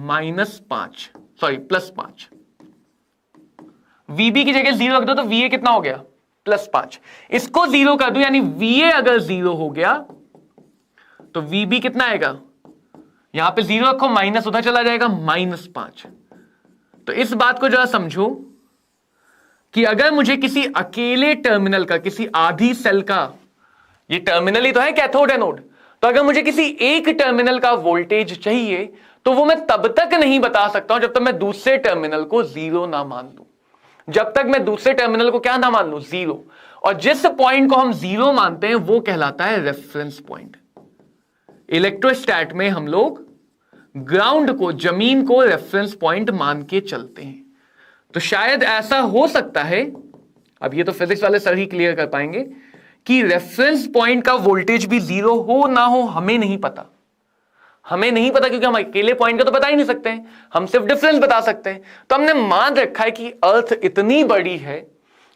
Speaker 1: -5, सॉरी +5। VB की जगह 0 रख दो तो VA कितना हो गया, +5। इसको 0 कर दूं, यानी VA अगर 0 हो गया तो VB कितना आएगा, यहां पे 0 रखो, माइनस उधर चला जाएगा, -5। तो इस बात को जरा समझो कि अगर मुझे किसी अकेले टर्मिनल का, किसी आधी सेल का, ये टर्मिनल ही तो है कैथोड एनोड, तो अगर मुझे किसी एक टर्मिनल का वोल्टेज चाहिए तो वो मैं तब तक नहीं बता सकता हूं जब तक मैं दूसरे टर्मिनल को 0 ना मान लूं। जब तक मैं दूसरे टर्मिनल को क्या ना मान लूं, 0। और जिस पॉइंट को हम 0 मानते हैं वो कहलाता है रेफरेंस पॉइंट। इलेक्ट्रोस्टैट में हम लोग ग्राउंड को, जमीन को रेफरेंस पॉइंट मान के चलते हैं। तो शायद ऐसा हो सकता है, अब ये तो फिजिक्स वाले सर ही क्लियर कर पाएंगे, कि रेफरेंस पॉइंट का वोल्टेज भी 0 हो ना हो, हमें नहीं पता। हमें नहीं पता क्योंकि हम अकेले पॉइंट का तो बता ही नहीं सकते हैं, हम सिर्फ डिफरेंस बता सकते हैं। तो हमने मान रखा है कि अर्थ इतनी बड़ी है,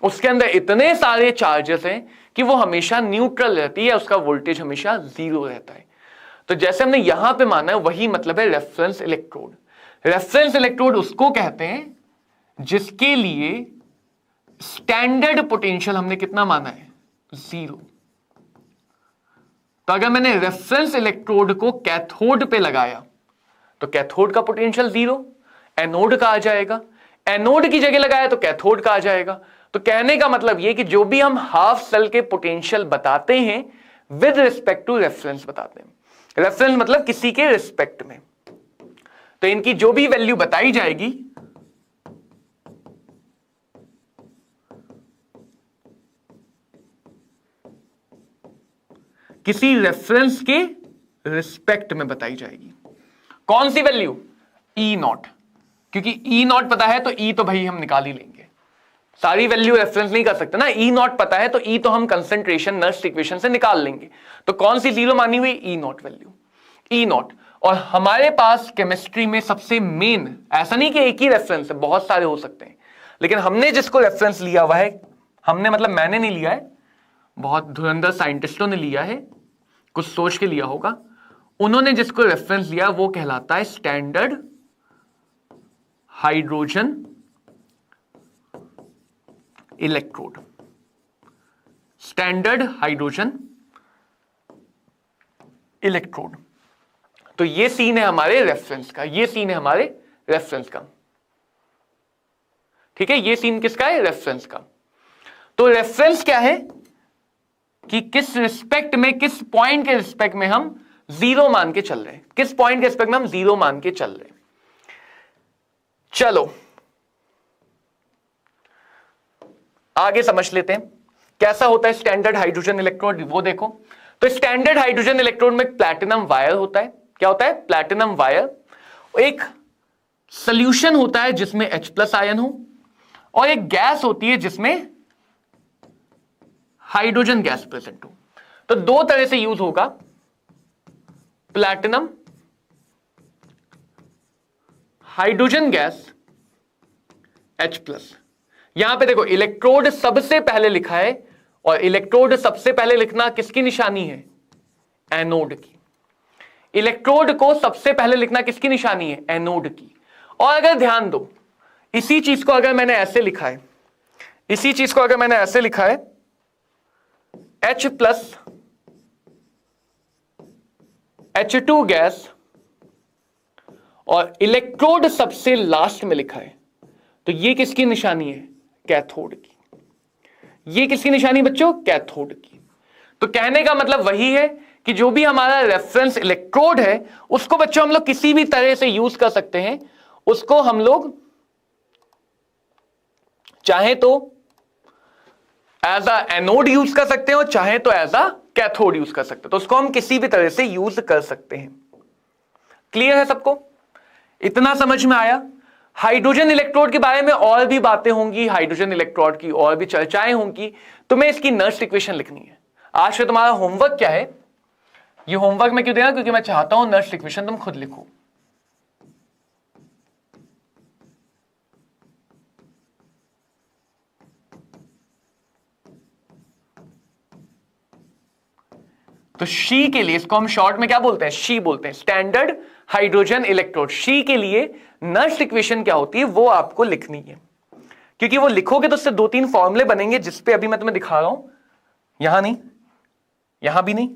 Speaker 1: उसके अंदर इतने सारे चार्जेस हैं कि वो हमेशा न्यूट्रल रहती है, उसका वोल्टेज हमेशा 0 रहता है। तो जैसे हमने यहां पे माना है वही मतलब है रेफरेंस इलेक्ट्रोड। रेफरेंस इलेक्ट्रोड उसको कहते हैं जिसके लिए स्टैंडर्ड पोटेंशियल हमने कितना माना है, 0। तो अगर मैंने रेफरेंस इलेक्ट्रोड को कैथोड पे लगाया तो कैथोड का पोटेंशियल 0, एनोड का आ जाएगा। एनोड की जगह लगाया तो कैथोड का आ जाएगा। तो कहने का मतलब यह कि जो भी हम हाफ सेल के पोटेंशियल बताते हैं विद रिस्पेक्ट टू रेफरेंस बताते हैं। रेफरेंस मतलब किसी के रिस्पेक्ट में। तो इनकी जो भी वैल्यू बताई जाएगी किसी रेफरेंस के रिस्पेक्ट में बताई जाएगी। कौन सी वैल्यू, E0, क्योंकि E0 पता है तो E तो भाई हम निकाल ही लेंगे। सारी वैल्यू रेफरेंस नहीं कर सकते ना, E0 पता है तो E तो हम कंसंट्रेशन नर्स इक्वेशन से निकाल लेंगे। तो कौन सी 0 मानी हुई, E0 वैल्यू, E0। और हमारे पास केमिस्ट्री में सबसे मेन, ऐसा नहीं कि एक ही रेफरेंस है, बहुत सारे हो सकते हैं, लेकिन हमने जिसको रेफरेंस लिया हुआ है, हमने मतलब मैंने नहीं लिया है, बहुत धुरंधर साइंटिस्टों ने लिया है, कुछ सोच के लिया होगा, उन्होंने जिसको रेफरेंस लिया वो कहलाता है standard hydrogen electrode. Standard hydrogen electrode. तो ये सीन है हमारे रेफरेंस का, ये सीन है हमारे रेफरेंस का। ठीक है, ये सीन किसका है, रेफरेंस का। तो रेफरेंस क्या है कि किस रिस्पेक्ट में, किस पॉइंट के रिस्पेक्ट में हम 0 मान के चल रहे हैं, किस पॉइंट के रिस्पेक्ट में हम 0 मान के चल रहे हैं। चलो आगे समझ लेते हैं कैसा होता है स्टैंडर्ड हाइड्रोजन इलेक्ट्रोड। वो देखो, तो स्टैंडर्ड हाइड्रोजन इलेक्ट्रोड में प्लैटिनम वायर होता है। क्या होता है? Platinum wire. एक सॉल्यूशन होता है जिसमें H+ आयन हो, और एक गैस होती है जिसमें हाइड्रोजन गैस प्रेजेंट हो। तो दो तरह से यूज होगा प्लैटिनम हाइड्रोजन गैस H+। यहां पे देखो इलेक्ट्रोड सबसे पहले लिखा है, और इलेक्ट्रोड सबसे पहले लिखना किसकी निशानी है? एनोड की। इलेक्ट्रोड को सबसे पहले लिखना किसकी निशानी है? एनोड की। और अगर ध्यान दो, इसी चीज को अगर मैंने ऐसे लिखा है, इसी चीज को अगर मैंने ऐसे लिखा है H+ H2 गैस, और इलेक्ट्रोड सबसे लास्ट में लिखा है, तो ये किसकी निशानी है? कैथोड की। ये किसकी निशानी बच्चों? कैथोड की। तो कहने का मतलब वही है कि जो भी हमारा रेफरेंस इलेक्ट्रोड है उसको बच्चों हम लोग किसी भी तरह से यूज कर सकते हैं। उसको हम लोग चाहे तो एज अ एनोड यूज कर सकते हो, चाहे तो एज अ कैथोड यूज कर सकते हो। तो उसको हम किसी भी तरह से यूज कर सकते हैं। क्लियर है सबको? इतना समझ में आया? हाइड्रोजन इलेक्ट्रोड के बारे में और भी बातें होंगी, हाइड्रोजन इलेक्ट्रोड की और भी चर्चाएं होंगी। तुम्हें इसकी नर्स्ट इक्वेशन लिखनी है। आज का तुम्हारा होमवर्क क्या है? ये होमवर्क मैं क्यों दे रहा हूं? क्योंकि मैं चाहता हूं नर्स्ट इक्वेशन तुम खुद लिखो। तो शी के लिए, इसको हम शॉर्ट में क्या बोलते हैं? शी बोलते हैं, स्टैंडर्ड हाइड्रोजन इलेक्ट्रोड। शी के लिए नर्स्ट इक्वेशन क्या होती है वो आपको लिखनी है, क्योंकि वो लिखोगे तो उससे 2-3 फॉर्मूले बनेंगे, जिसपे अभी मैं तुम्हें दिखा रहा हूं। यहां नहीं, यहां भी नहीं,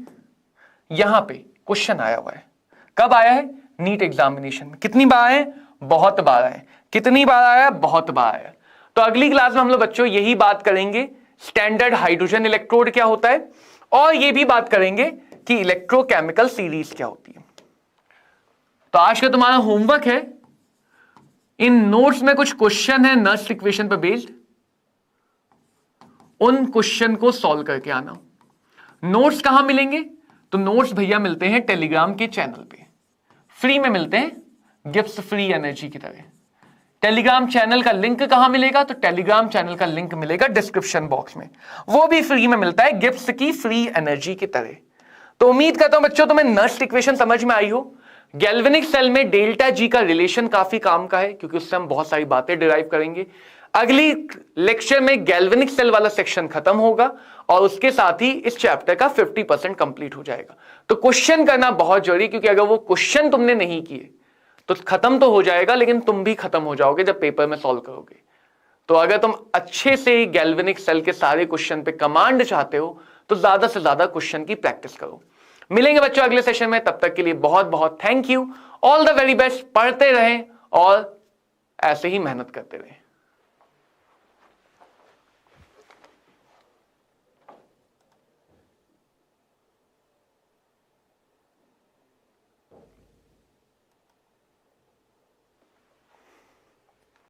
Speaker 1: यहां पे क्वेश्चन आया हुआ है। कब आया है? नीट एग्जामिनेशन में। कितनी बार आए? बहुत बार आए। कितनी बार आया? बहुत बार आया। तो अगली क्लास में हम लोग बच्चों यही बात करेंगे, स्टैंडर्ड हाइड्रोजन इलेक्ट्रोड क्या होता है, और ये भी बात करेंगे कि इलेक्ट्रोकेमिकल सीरीज क्या होती है। तो आज का तुम्हारा होमवर्क है, इन नोट्स में कुछ क्वेश्चन है नर्स्ट इक्वेशन पर बेस्ड, उन क्वेश्चन को सॉल्व करके आना। नोट्स कहां मिलेंगे? तो नोट्स भैया मिलते हैं टेलीग्राम के चैनल पे, फ्री में मिलते हैं, गिफ्ट्स फ्री एनर्जी की तरह। टेलीग्राम चैनल का लिंक कहां मिलेगा? तो टेलीग्राम चैनल का लिंक मिलेगा डिस्क्रिप्शन बॉक्स में, वो भी फ्री में मिलता है, गिफ्ट्स की फ्री एनर्जी की तरह। तो उम्मीद करता हूं बच्चों तुम्हें नर्स्ट इक्वेशन समझ में आई हो। गैल्वेनिक सेल में डेल्टा जी का रिलेशन काफी काम का है, क्योंकि उससे हम बहुत सारी बातें डिराइव करेंगे। अगली लेक्चर में गैल्वेनिक सेल वाला सेक्शन खत्म होगा, और उसके साथ ही इस चैप्टर का 50% कंप्लीट हो जाएगा। तो क्वेश्चन करना बहुत जरूरी, क्योंकि अगर वो क्वेश्चन तुमने नहीं किए तो खत्म तो हो जाएगा, लेकिन तुम भी खत्म हो जाओगे जब पेपर में सॉल्व करोगे। तो अगर तुम अच्छे से गैल्वेनिक सेल के सारे क्वेश्चन पे कमांड चाहते हो तो ज्यादा से ज्यादा क्वेश्चन की प्रैक्टिस करो। मिलेंगे बच्चों अगले सेशन में, तब तक के लिए बहुत बहुत thank you. All the very best. पढ़ते रहें और ऐसे ही मेहनत करते रहें।